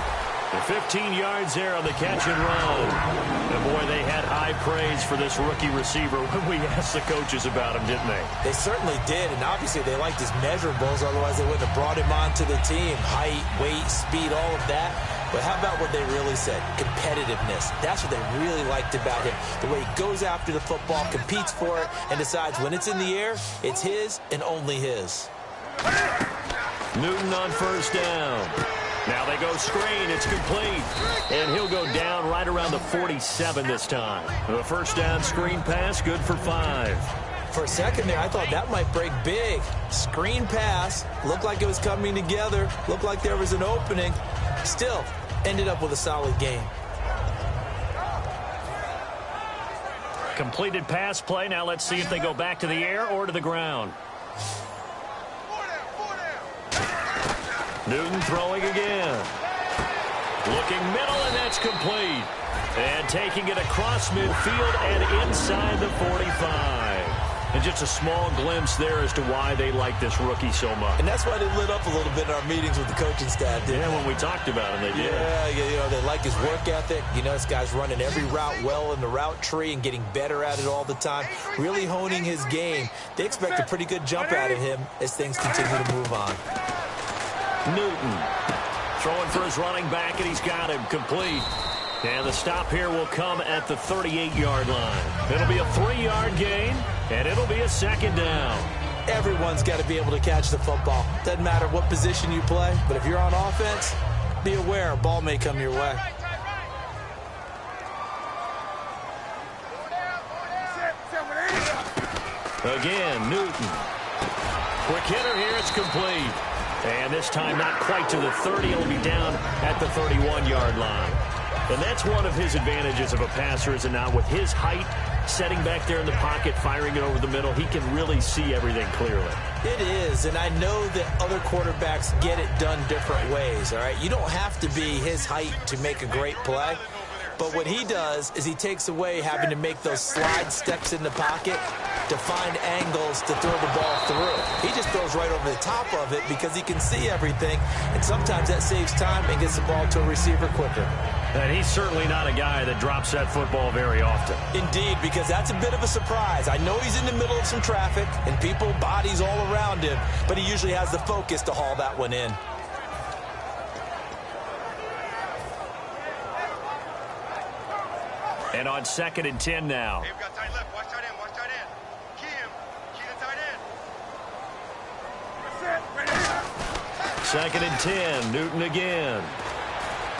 S2: And 15 yards there on the catch and run. And boy, they had high praise for this rookie receiver when we asked the coaches about him, didn't they?
S3: They certainly did, and obviously they liked his measurables, otherwise they wouldn't have brought him onto the team. Height, weight, speed, all of that. But how about what they really said? Competitiveness. That's what they really liked about him. The way he goes after the football, competes for it, and decides when it's in the air, it's his and only his.
S2: Newton on first down. Now they go screen. It's complete. And he'll go down right around the 47 this time. The first down screen pass, good for 5.
S3: For a second there, I thought that might break big. Screen pass. Looked like it was coming together. Looked like there was an opening. Still, ended up with a solid game.
S2: Completed pass play. Now let's see if they go back to the air or to the ground. Newton throwing again. Looking middle, and that's complete. And taking it across midfield and inside the 45. And just a small glimpse there as to why they like this rookie so much.
S3: And that's why they lit up a little bit in our meetings with the coaching staff, didn't they?
S2: When we talked about him, they did.
S3: Yeah, you know, they like his work ethic. You know, this guy's running every route well in the route tree and getting better at it all the time. Really honing his game. They expect a pretty good jump out of him as things continue to move on.
S2: Newton throwing for his running back, and he's got him complete. And the stop here will come at the 38-yard line. It'll be a 3-yard gain, and it'll be a second down.
S3: Everyone's got to be able to catch the football. Doesn't matter what position you play, but if you're on offense, be aware a ball may come your way.
S2: Again, Newton. Quick hitter here, it's complete. And this time not quite to the 30. It'll be down at the 31-yard line. And that's one of his advantages of a passer, is it not? With his height, setting back there in the pocket, firing it over the middle, he can really see everything clearly.
S3: It is, and I know that other quarterbacks get it done different ways, all right? You don't have to be his height to make a great play. But what he does is he takes away having to make those slide steps in the pocket to find angles to throw the ball through. He just throws right over the top of it because he can see everything, and sometimes that saves time and gets the ball to a receiver quicker.
S2: And he's certainly not a guy that drops that football very often.
S3: Indeed, because that's a bit of a surprise. I know he's in the middle of some traffic and people, bodies all around him, but he usually has the focus to haul that one in.
S2: And on 2nd and 10 now.
S4: Hey, we've got tight left. Watch tight end. Watch tight end. Key him. Key the tight end.
S2: 2nd and 10. Newton again.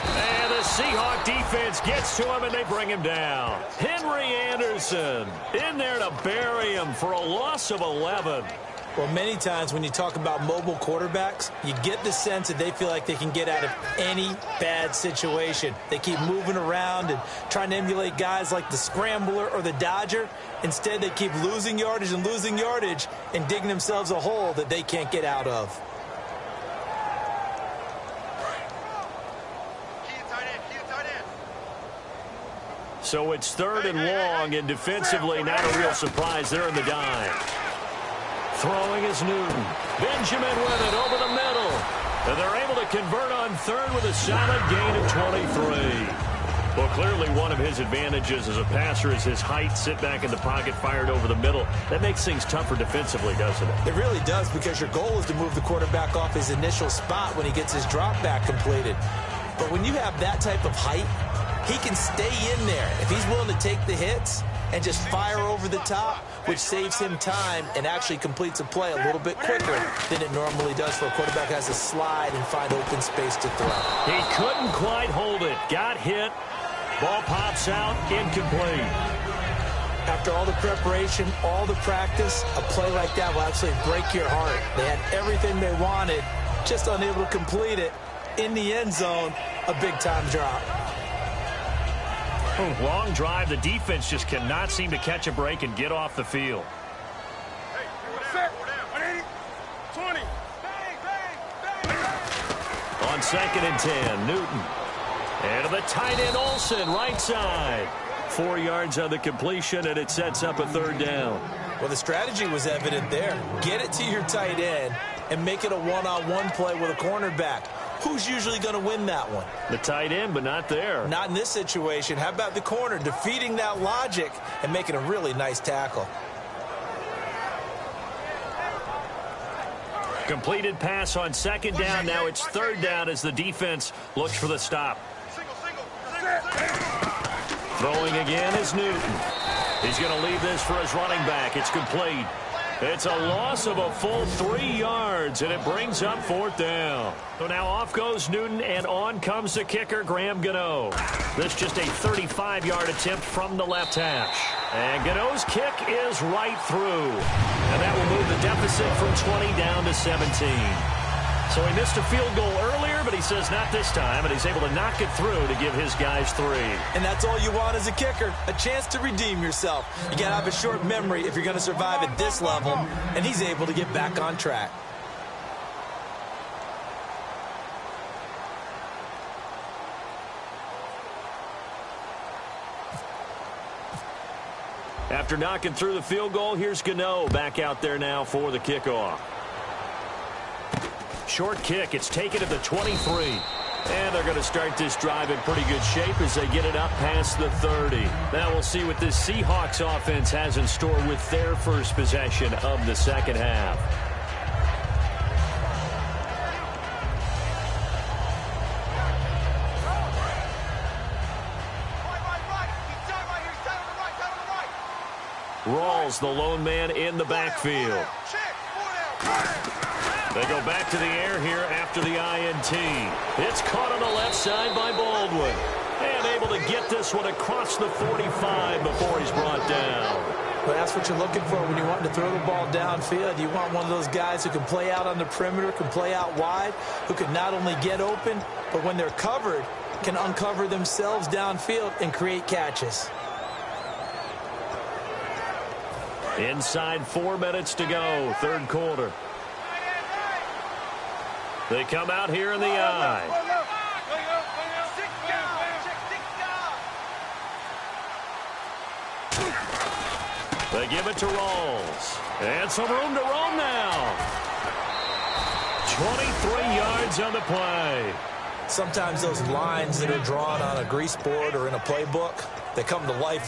S2: And the Seahawk defense gets to him, and they bring him down. Henry Anderson in there to bury him for a loss of 11.
S3: Well, many times when you talk about mobile quarterbacks, you get the sense that they feel like they can get out of any bad situation. They keep moving around and trying to emulate guys like the Scrambler or the Dodger. Instead, they keep losing yardage and digging themselves a hole that they can't get out of.
S2: So it's 3rd and long, and defensively not a real surprise there in the dime. Throwing is Newton. Benjamin with it over the middle. And they're able to convert on 3rd with a solid gain of 23. Well, clearly one of his advantages as a passer is his height. Sit back in the pocket, fired over the middle. That makes things tougher defensively, doesn't it?
S3: It really does, because your goal is to move the quarterback off his initial spot when he gets his drop back completed. But when you have that type of height, he can stay in there if he's willing to take the hits and just fire over the top, which saves him time and actually completes a play a little bit quicker than it normally does for a quarterback who has to slide and find open space to throw.
S2: He couldn't quite hold it. Got hit. Ball pops out. Incomplete.
S3: After all the preparation, all the practice, a play like that will absolutely break your heart. They had everything they wanted, just unable to complete it. In the end zone, a big-time drop.
S2: Long drive. The defense just cannot seem to catch a break and get off the field. On 2nd and 10, Newton. And to the tight end, Olsen, right side. 4 yards on the completion, and it sets up a 3rd down.
S3: Well, the strategy was evident there. Get it to your tight end and make it a one-on-one play with a cornerback. Who's usually going to win that one?
S2: The tight end, but not there.
S3: Not in this situation. How about the corner defeating that logic and making a really nice tackle?
S2: Completed pass on 2nd down. Now it's 3rd down as the defense looks for the stop. Throwing again is Newton. He's going to leave this for his running back. It's complete. It's a loss of a full 3 yards, and it brings up 4th down. So now off goes Newton, and on comes the kicker, Graham Gano. This just a 35-yard attempt from the left hash. And Gano's kick is right through. And that will move the deficit from 20 down to 17. So he missed a field goal earlier, but he says not this time, and he's able to knock it through to give his guys 3.
S3: And that's all you want as a kicker, a chance to redeem yourself. You got to have a short memory if you're going to survive at this level, and he's able to get back on track.
S2: After knocking through the field goal, here's Gano back out there now for the kickoff. Short kick. It's taken at the 23. And they're going to start this drive in pretty good shape as they get it up past the 30. Now we'll see what this Seahawks offense has in store with their first possession of the second half. Rawls, the lone man in the backfield. They go back to the air here after the INT. It's caught on the left side by Baldwin. And able to get this one across the 45 before he's brought down.
S3: But that's what you're looking for when you want to throw the ball downfield. You want one of those guys who can play out on the perimeter, can play out wide, who can not only get open, but when they're covered, can uncover themselves downfield and create catches.
S2: Inside 4 minutes to go, 3rd quarter. They come out here in the eye. They give it to Rawls. And some room to roam now. 23 yards on the play.
S3: Sometimes those lines that are drawn on a grease board or in a playbook, they come to life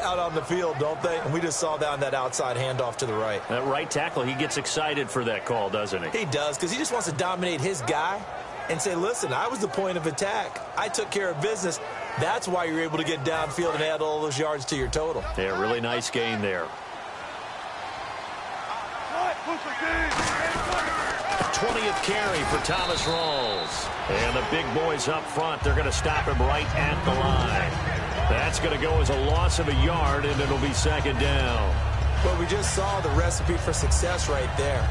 S3: out on the field, don't they? And we just saw down that outside handoff to the right.
S2: That right tackle, he gets excited for that call, doesn't he?
S3: He does, because he just wants to dominate his guy and say, listen, I was the point of attack. I took care of business. That's why you're able to get downfield and add all those yards to your total.
S2: Yeah, really nice gain there. 20th carry for Thomas Rawls. And the big boys up front, they're going to stop him right at the line. That's going to go as a loss of a yard, and it'll be 2nd down.
S3: Well, we just saw the recipe for success right there.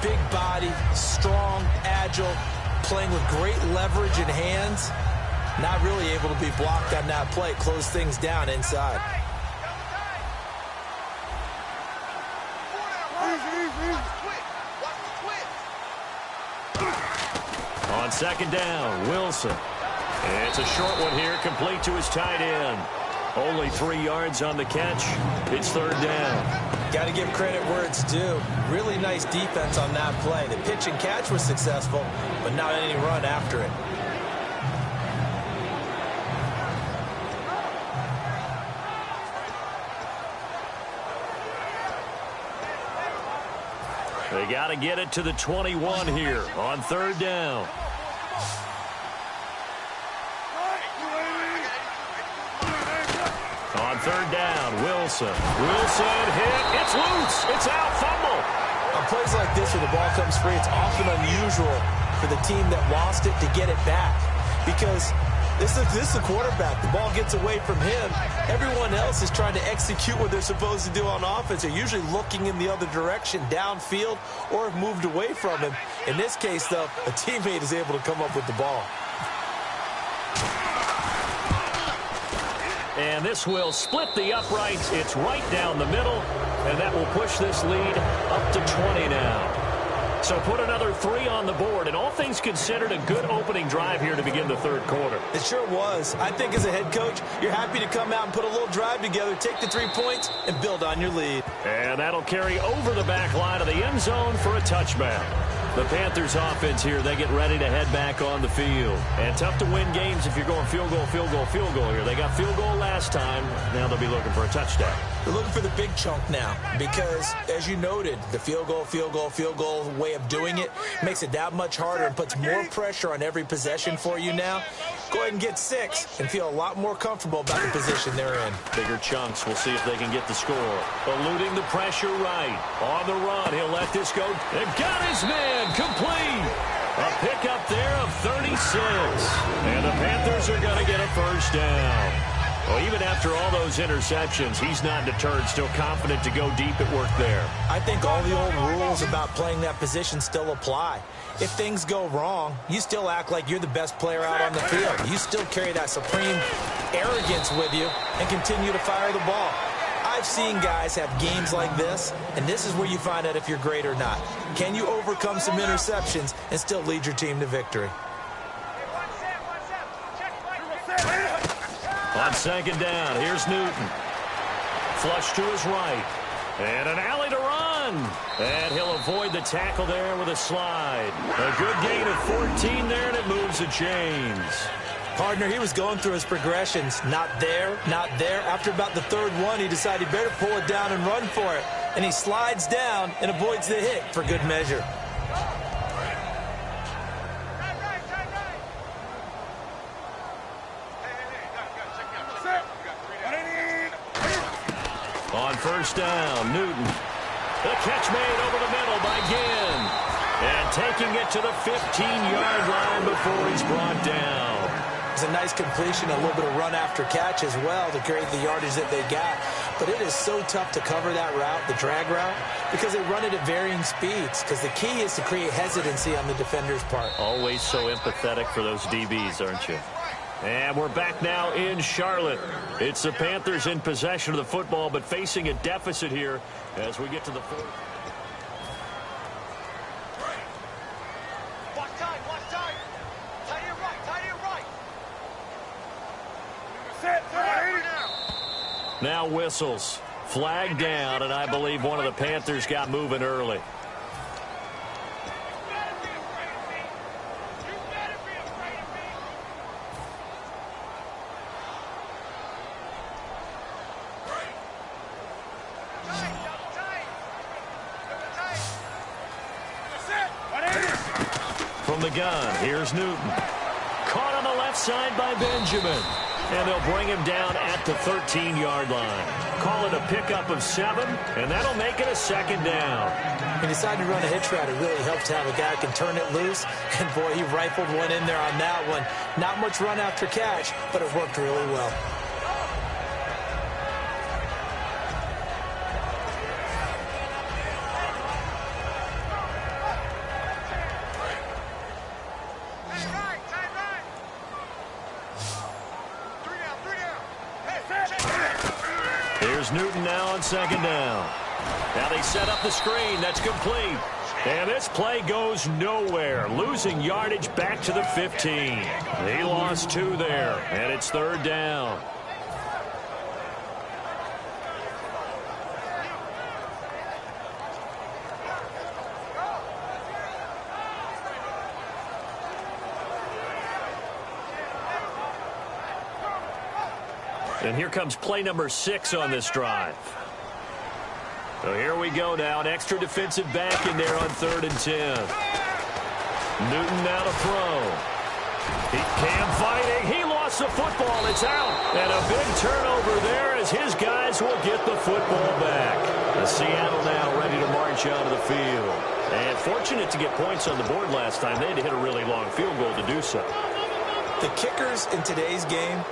S3: Big body, strong, agile, playing with great leverage in hands. Not really able to be blocked on that play. Close things down inside.
S2: On 2nd down, Wilson. And it's a short one here, complete to his tight end. Only 3 yards on the catch. It's 3rd down.
S3: Got to give credit where it's due. Really nice defense on that play. The pitch and catch was successful, but not any run after it.
S2: They got to get it to the 21 here on 3rd down. On 3rd down, Wilson. Wilson hit. It's loose. It's out. Fumble.
S3: On plays like this where the ball comes free, it's often unusual for the team that lost it to get it back. Because This is the quarterback. The ball gets away from him. Everyone else is trying to execute what they're supposed to do on offense. They're usually looking in the other direction, downfield, or have moved away from him. In this case, though, a teammate is able to come up with the ball.
S2: And this will split the uprights. It's right down the middle, and that will push this lead up to 20 now. So put another 3 on the board, and all things considered, a good opening drive here to begin the third quarter.
S3: It sure was. I think as a head coach, you're happy to come out and put a little drive together, take the 3 points, and build on your lead.
S2: And that'll carry over the back line of the end zone for a touchback. The Panthers offense here, they get ready to head back on the field. And tough to win games if you're going field goal, field goal, field goal here. They got field goal last time. Now they'll be looking for a touchdown.
S3: They're looking for the big chunk now because, as you noted, the field goal way of doing it makes it that much harder and puts more pressure on every possession for you now. Go ahead and get 6 and feel a lot more comfortable about the position they're in.
S2: Bigger chunks. We'll see if they can get the score. Eluding the pressure right. On the run, he'll let this go. They've got his man complete. A pickup there of 36. And the Panthers are going to get a first down. Well, even after all those interceptions, he's not deterred, still confident to go deep at work there.
S3: I think all the old rules about playing that position still apply. If things go wrong, you still act like you're the best player out on the field. You still carry that supreme arrogance with you and continue to fire the ball. I've seen guys have games like this, and this is where you find out if you're great or not. Can you overcome some interceptions and still lead your team to victory?
S2: On second down, here's Newton. Flush to his right. And an alley to run. And he'll avoid the tackle there with a slide. A good gain of 14 there, and it moves the chains.
S3: Partner, he was going through his progressions. Not there, not there. After about the third one, he decided he better pull it down and run for it. And he slides down and avoids the hit for good measure.
S2: On first down, Newton. The catch made over the middle by Ginn. And taking it to the 15-yard line before he's brought down.
S3: It's a nice completion, a little bit of run after catch as well to create the yardage that they got. But it is so tough to cover that route, the drag route, because they run it at varying speeds. Because the key is to create hesitancy on the defender's part.
S2: Always so empathetic for those DBs, aren't you? And we're back now in Charlotte. It's the Panthers in possession of the football, but facing a deficit here as we get to the fourth.
S4: Watch time, watch time. Tight end right, tight end right.
S2: Now whistles. Flag down, and I believe one of the Panthers got moving early. From the gun, here's Newton. Caught on the left side by Benjamin. And they'll bring him down at the 13-yard line. Call it a pickup of 7, and that'll make it a second down.
S3: He decided to run a hitch route. It really helps to have a guy who can turn it loose. And, boy, he rifled one in there on that one. Not much run after catch, but it worked really well.
S2: Here's Newton now on second down. Now they set up the screen. That's complete. And this play goes nowhere. Losing yardage back to the 15. He lost 2 there, and it's third down. And here comes play number 6 on this drive. So here we go now. An extra defensive back in there on 3rd and 10. Newton now to throw. Cam fighting. He lost the football. It's out. And a big turnover there as his guys will get the football back. The Seattle now ready to march out of the field. And fortunate to get points on the board last time. They had to hit a really long field goal to do so.
S3: The kickers in today's game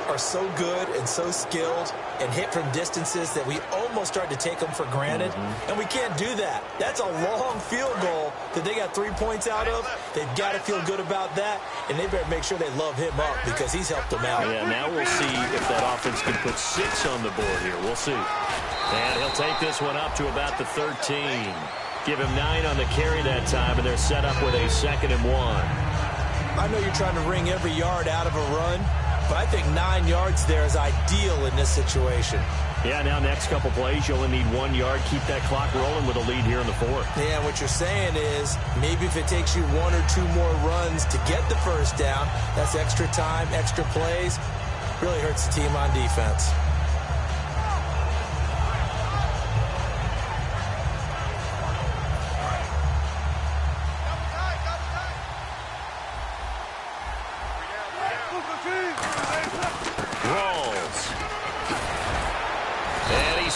S3: are so good and so skilled and hit from distances that we almost start to take them for granted. And we can't do that. That's a long field goal that they got 3 points out of. They've got to feel good about that, and they better make sure they love him up because he's helped them out.
S2: Yeah, now we'll see if that offense can put 6 on the board here. We'll see. And he'll take this one up to about the 13. Give him 9 on the carry that time, and they're set up with a 2nd and 1.
S3: I know you're trying to wring every yard out of a run, but I think 9 yards there is ideal in this situation.
S2: Yeah, now next couple plays, you only need 1 yard. Keep that clock rolling with a lead here in the 4th.
S3: Yeah, what you're saying is maybe if it takes you 1 or 2 more runs to get the first down, that's extra time, extra plays. Really hurts the team on defense.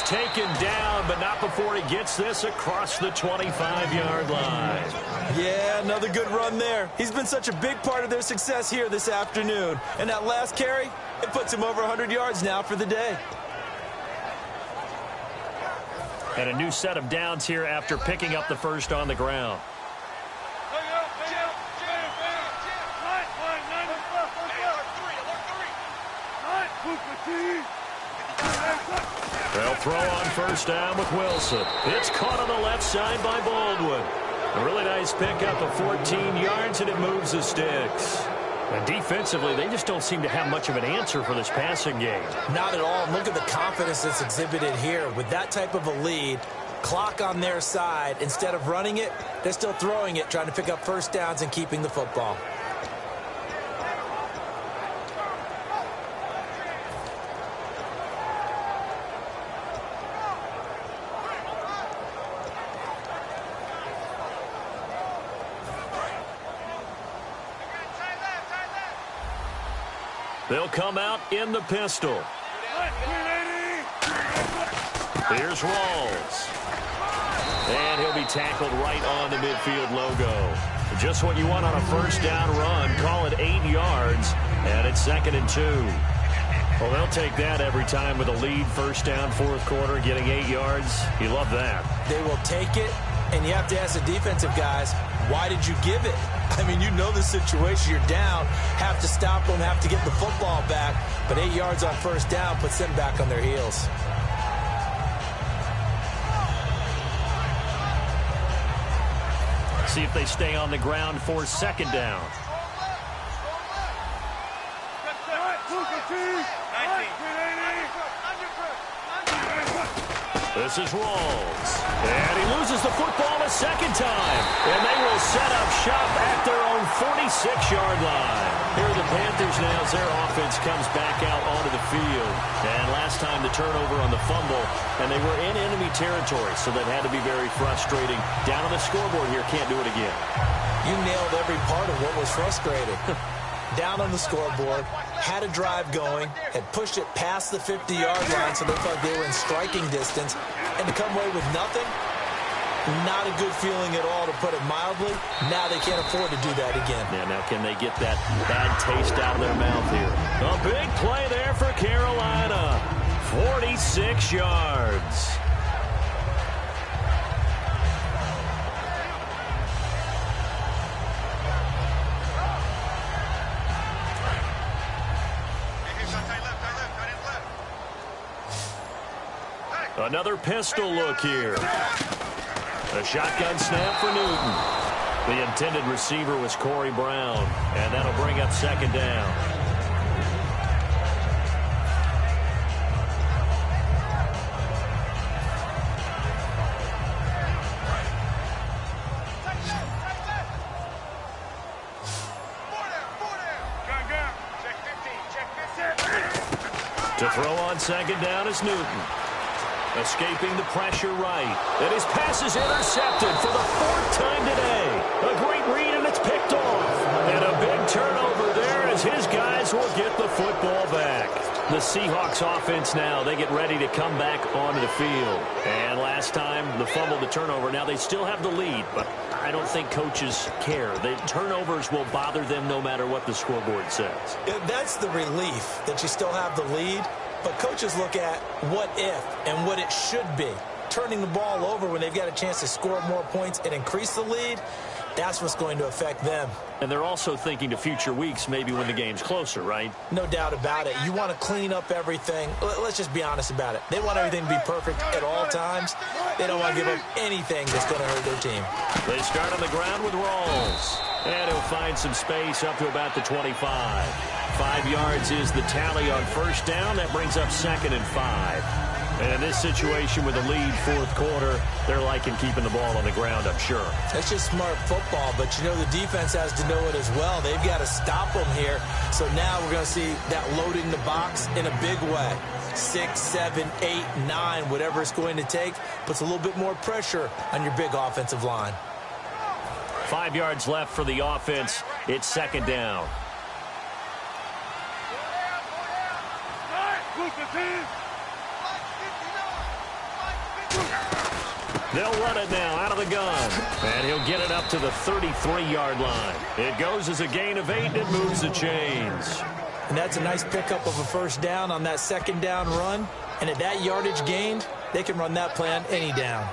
S2: Taken down, but not before he gets this across the 25-yard line.
S3: Yeah, another good run there. He's been such a big part of their success here this afternoon. And that last carry, it puts him over 100 yards now for the day.
S2: And a new set of downs here after picking up the first on the ground. They'll throw on first down with Wilson. It's caught on the left side by Baldwin. A really nice pickup of 14 yards, and it moves the sticks. And defensively, they just don't seem to have much of an answer for this passing game.
S3: Not at all. Look at the confidence that's exhibited here. With that type of a lead, clock on their side, instead of running it, they're still throwing it, trying to pick up first downs and keeping the football.
S2: They'll come out in the pistol. Here's Rawls. And he'll be tackled right on the midfield logo. Just what you want on a first down run. Call it 8 yards. And it's 2nd and 2. Well, they'll take that every time with a lead. First down, 4th quarter, getting 8 yards. You love that.
S3: They will take it. And you have to ask the defensive guys, why did you give it? I mean, you know the situation. You're down, have to stop them, have to get the football back. But 8 yards on first down puts them back on their heels.
S2: See if they stay on the ground for 2nd down. This is Rawls. And he loses the football a 2nd time. And they will set up shop at their own 46-yard line. Here are the Panthers now as their offense comes back out onto the field. And last time the turnover on the fumble, and they were in enemy territory, so that had to be very frustrating. Down on the scoreboard here, can't do it again.
S3: You nailed every part of what was frustrating. Down on the scoreboard, had a drive going, had pushed it past the 50-yard line so they thought they were in striking distance, and to come away with nothing, not a good feeling at all, to put it mildly. Now they can't afford to do that again.
S2: Yeah, now can they get that bad taste out of their mouth here? A big play there for Carolina. 46 yards. Another pistol look here. A shotgun snap for Newton. The intended receiver was Corey Brown, and that'll bring up 2nd down. To throw on 2nd down is Newton. Escaping the pressure right. And his pass is intercepted for the 4th time today. A great read, and it's picked off. And a big turnover there as as his guys will get the football back. The Seahawks offense now, they get ready to come back onto the field. And last time, the fumble, the turnover. Now, they still have the lead, but I don't think coaches care. The turnovers will bother them no matter what the scoreboard says.
S3: Yeah, that's the relief that you still have the lead. But coaches look at what if and what it should be. Turning the ball over when they've got a chance to score more points and increase the lead, that's what's going to affect them.
S2: And they're also thinking to future weeks, maybe when the game's closer, right?
S3: No doubt about it. You want to clean up everything. Let's just be honest about it. They want everything to be perfect at all times. They don't want to give up anything that's going to hurt their team.
S2: They start on the ground with Rawls. And he'll find some space up to about the 25. 5 yards is the tally on first down. That brings up 2nd and 5. And in this situation with a lead fourth quarter, they're liking keeping the ball on the ground, I'm sure.
S3: That's just smart football, but you know the defense has to know it as well. They've got to stop them here. So now we're going to see that loading the box in a big way. 6, 7, 8, 9, whatever it's going to take, puts a little bit more pressure on your big offensive line.
S2: 5 yards left for the offense. It's 2nd down. They'll run it now out of the gun. And he'll get it up to the 33-yard line. It goes as a gain of 8 and moves the chains.
S3: And that's a nice pickup of a first down on that 2nd down run. And at that yardage gained, they can run that play on any down.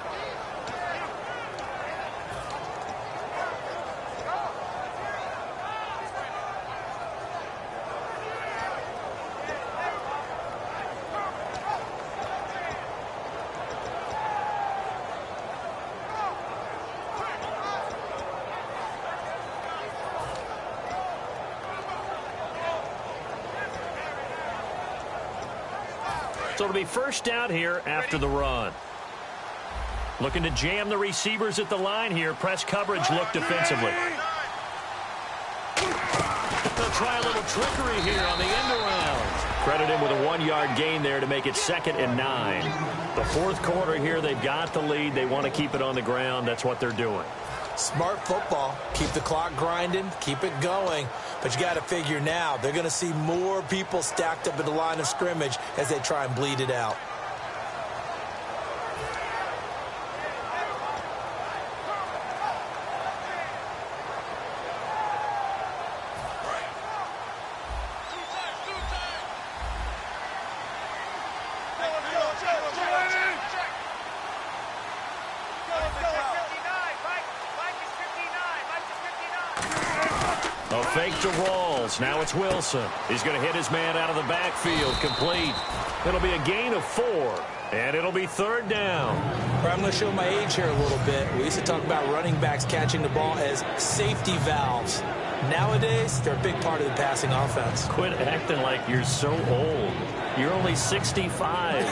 S2: So it'll be first down here after the run. Looking to jam the receivers at the line here. Press coverage look defensively. They'll try a little trickery here on the end around. Credit him with a 1-yard gain there to make it 2nd and 9. The fourth quarter here, they've got the lead. They want to keep it on the ground. That's what they're doing.
S3: Smart football. Keep the clock grinding. Keep it going. But you got to figure now, they're going to see more people stacked up at the line of scrimmage as they try and bleed it out.
S2: A fake to Rawls. Now it's Wilson. He's going to hit his man out of the backfield. Complete. It'll be a gain of 4. And it'll be 3rd down.
S3: I'm going to show my age here a little bit. We used to talk about running backs catching the ball as safety valves. Nowadays, they're a big part of the passing offense.
S2: Quit acting like you're so old. You're only 65.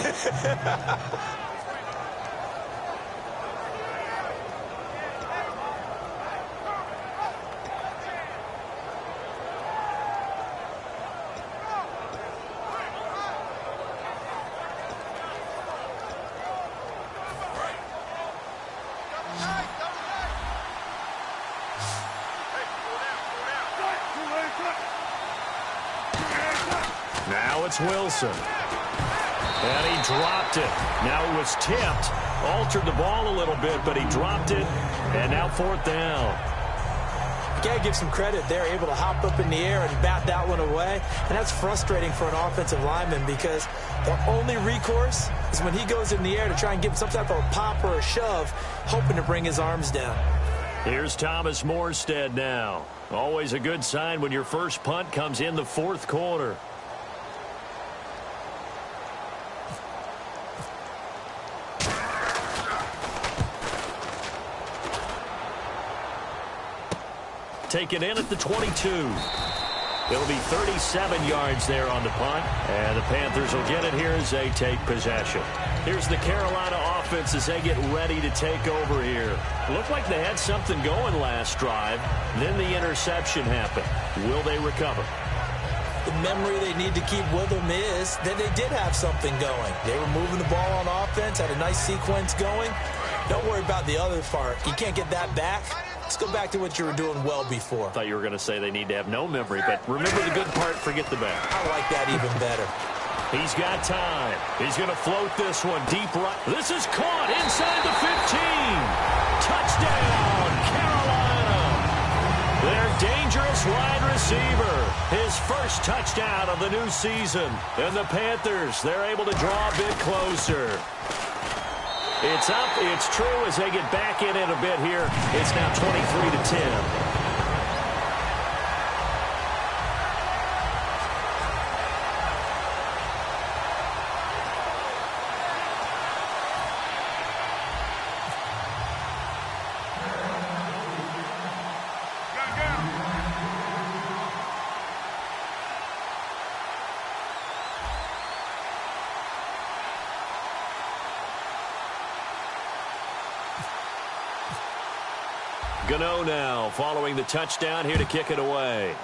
S2: Now it's Wilson. And he dropped it. Now it was tipped. Altered the ball a little bit, but he dropped it. And now 4th down.
S3: You got to give some credit. They're able to hop up in the air and bat that one away. And that's frustrating for an offensive lineman because the only recourse is when he goes in the air to try and give some type of a pop or a shove, hoping to bring his arms down.
S2: Here's Thomas Morstead now. Always a good sign when your first punt comes in the fourth quarter. Taken in at the 22. It'll be 37 yards there on the punt. And the Panthers will get it here as they take possession. Here's the Carolina offense as they get ready to take over here. Looked like they had something going last drive. Then the interception happened. Will they recover?
S3: The memory they need to keep with them is that they did have something going. They were moving the ball on offense, had a nice sequence going. Don't worry about the other part. You can't get that back. Let's go back to what you were doing well before.
S2: I thought you were going to say they need to have no memory, but remember the good part, forget the bad.
S3: I like that even better.
S2: He's got time. He's going to float this one deep right. This is caught inside the 15. Touchdown, Carolina. Their dangerous wide receiver. His first touchdown of the new season. And the Panthers, they're able to draw a bit closer. It's up. It's true as they get back in it a bit here. It's now 23-10. Gano now following the touchdown here to kick it away.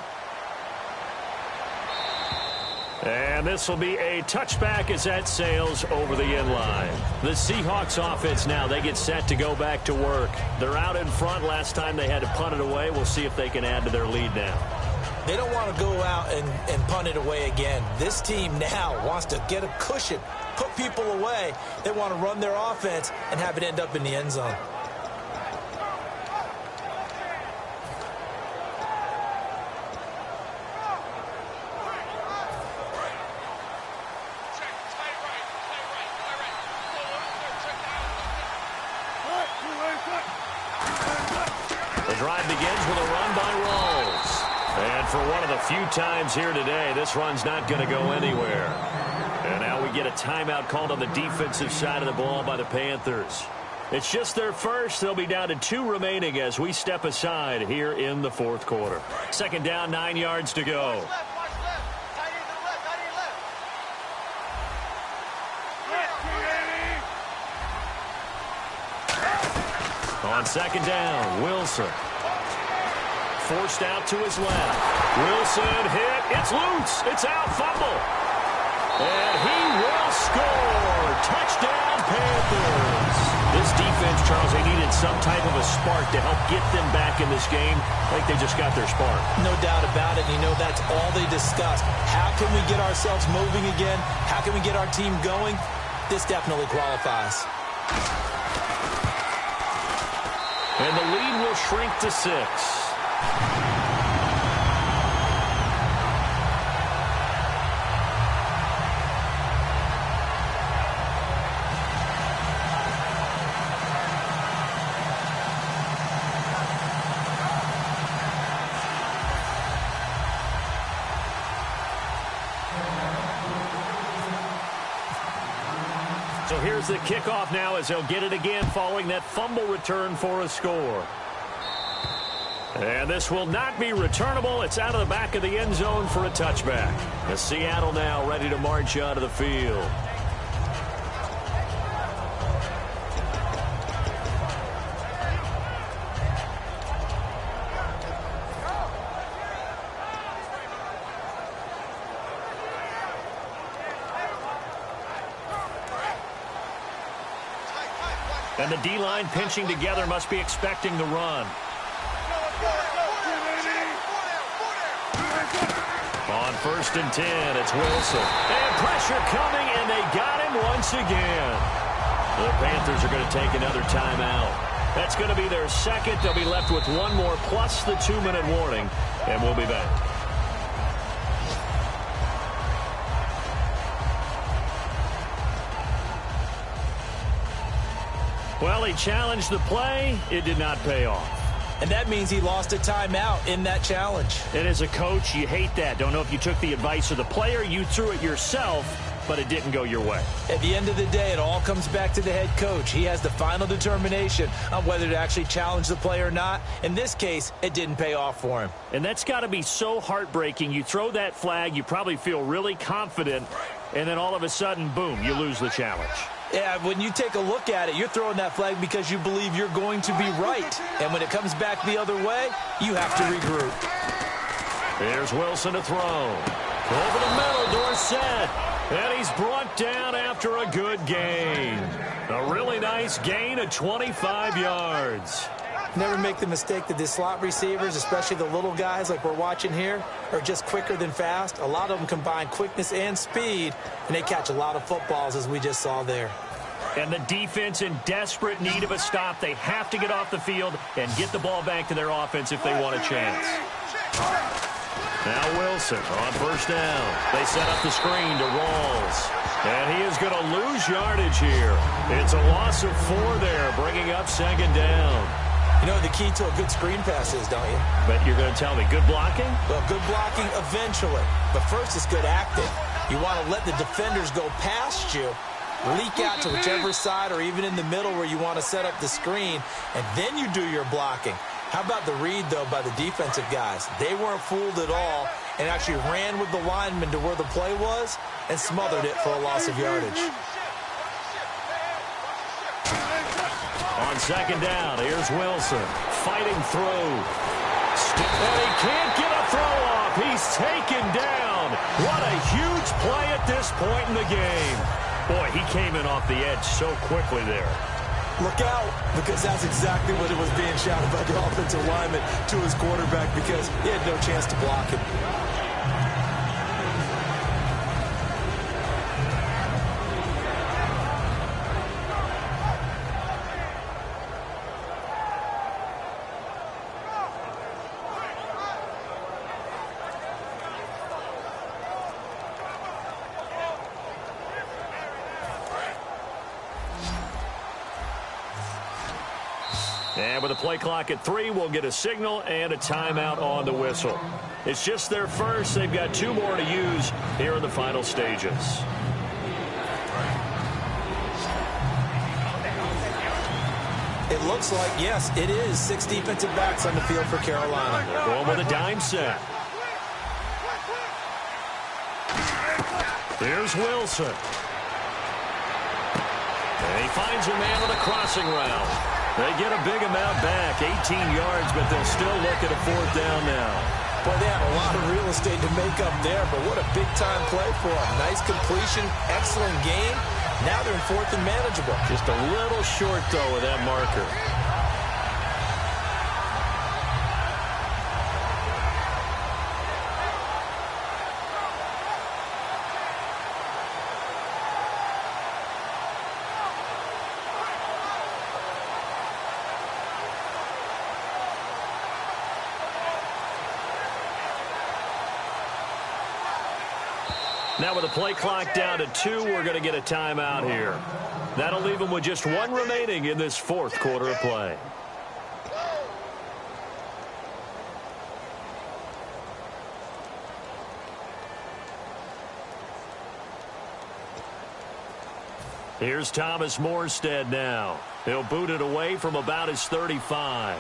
S2: And this will be a touchback as that sails over the end line. The Seahawks offense now, they get set to go back to work. They're out in front. Last time they had to punt it away. We'll see if they can add to their lead now.
S3: They don't want to go out and punt it away again. This team now wants to get a cushion, put people away. They want to run their offense and have it end up in the end zone.
S2: The drive begins with a run by Rawls. And for one of the few times here today, this run's not going to go anywhere. And now we get a timeout called on the defensive side of the ball by the Panthers. It's just their first. They'll be down to 2 remaining as we step aside here in the fourth quarter. Second down, 9 yards to go. On second down, Wilson. Forced out to his left. Wilson hit. It's loose. It's out. Fumble. And he will score. Touchdown, Panthers. This defense, Charles, they needed some type of a spark to help get them back in this game. I think they just got their spark.
S3: No doubt about it. You know, that's all they discussed. How can we get ourselves moving again? How can we get our team going? This definitely qualifies.
S2: And the lead will shrink to 6. So here's the kickoff now as they'll get it again following that fumble return for a score. And this will not be returnable. It's out of the back of the end zone for a touchback. The Seattle now ready to march out of the field. And the D-line pinching together must be expecting the run. On 1st and 10, it's Wilson. And pressure coming, and they got him once again. The Panthers are going to take another timeout. That's going to be their second. They'll be left with one more plus the 2-minute warning, and we'll be back. Well, he challenged the play. It did not pay off.
S3: And that means he lost a timeout in that challenge.
S2: And as a coach, you hate that. Don't know if you took the advice of the player, you threw it yourself, but it didn't go your way.
S3: At the end of the day, it all comes back to the head coach. He has the final determination on whether to actually challenge the play or not. In this case, it didn't pay off for him.
S2: And that's got to be so heartbreaking. You throw that flag, you probably feel really confident, and then all of a sudden, boom, you lose the challenge.
S3: Yeah, when you take a look at it, you're throwing that flag because you believe you're going to be right. And when it comes back the other way, you have to regroup.
S2: Here's Wilson to throw. Over the middle, Dorsett. And he's brought down after a good gain. A really nice gain of 25 yards.
S3: Never make the mistake that the slot receivers, especially the little guys like we're watching here, are just quicker than fast. A lot of them combine quickness and speed, and they catch a lot of footballs, as we just saw there.
S2: And the defense in desperate need of a stop. They have to get off the field and get the ball back to their offense if they want a chance. Now Wilson on first down. They set up the screen to Rawls. And he is going to lose yardage here. It's a loss of 4 there, bringing up second down.
S3: You know what the key to a good screen pass is, don't you?
S2: But you're going to tell me good blocking?
S3: Well, good blocking eventually. But first it's good acting. You want to let the defenders go past you, leak out to whichever side or even in the middle where you want to set up the screen, and then you do your blocking. How about the read, though, by the defensive guys? They weren't fooled at all and actually ran with the lineman to where the play was and smothered it for a loss of yardage.
S2: On second down, here's Wilson fighting through. And he can't get a throw off. He's taken down. What a huge play at this point in the game. Boy, he came in off the edge so quickly there.
S3: Look out, because that's exactly what it was being shouted by the offensive lineman to his quarterback because he had no chance to block him.
S2: And with the play clock at 3, we'll get a signal and a timeout on the whistle. It's just their first. They've got 2 more to use here in the final stages.
S3: It looks like, yes, it is 6 defensive backs on the field for Carolina.
S2: They're going with a dime set. Here's Wilson. And he finds a man on a crossing route. They get a big amount back, 18 yards, but they'll still look at a 4th down now.
S3: Boy, they had a lot of real estate to make up there, but what a big-time play for them. Nice completion, excellent game. Now they're in 4th and manageable.
S2: Just a little short, though, of that marker. Now with the play clock down to 2, we're going to get a timeout here. That'll leave them with just 1 remaining in this 4th quarter of play. Here's Thomas Morstead now. He'll boot it away from about his 35.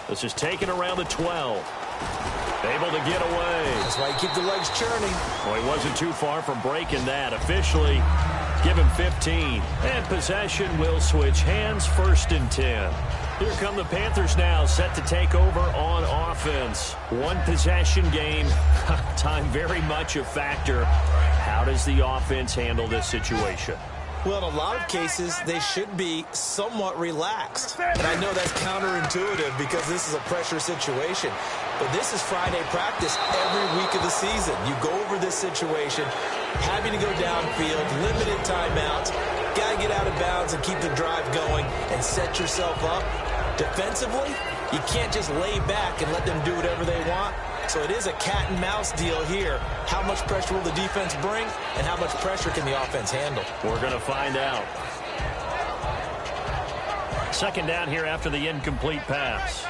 S2: This is taken around the 12. Able to get away.
S3: That's why you keep the legs churning.
S2: Well, he wasn't too far from breaking that. Officially, give him 15. And possession will switch hands, 1st and 10. Here come the Panthers now, set to take over on offense. 1 possession game. Time very much a factor. How does the offense handle this situation?
S3: Well, in a lot of cases, they should be somewhat relaxed. And I know that's counterintuitive because this is a pressure situation. But this is Friday practice every week of the season. You go over this situation, having to go downfield, limited timeouts, got to get out of bounds and keep the drive going and set yourself up. Defensively, you can't just lay back and let them do whatever they want. So it is a cat and mouse deal here. How much pressure will the defense bring, and how much pressure can the offense handle?
S2: We're going to find out. Second down here after the incomplete pass.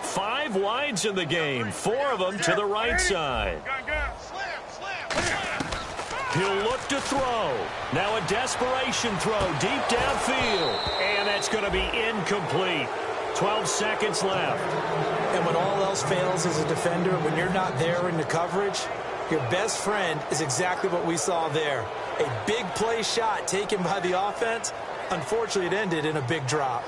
S2: 5 wides in the game, 4 of them to the right side. He'll look to throw. Now a desperation throw deep downfield. And that's going to be incomplete. 12 seconds left.
S3: And when all else fails as a defender, when you're not there in the coverage, your best friend is exactly what we saw there. A big play shot taken by the offense. Unfortunately, it ended in a big drop.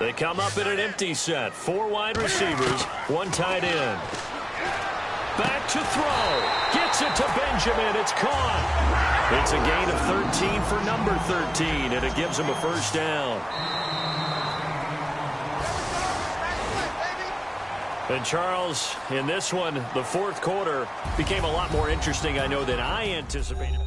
S2: They come up in an empty set. 4 wide receivers, 1 tight end. Back to throw. Gets it to Benjamin. It's caught. It's a gain of 13 for number 13, and it gives him a first down. And Charles, in this one, the fourth quarter became a lot more interesting, I know, than I anticipated.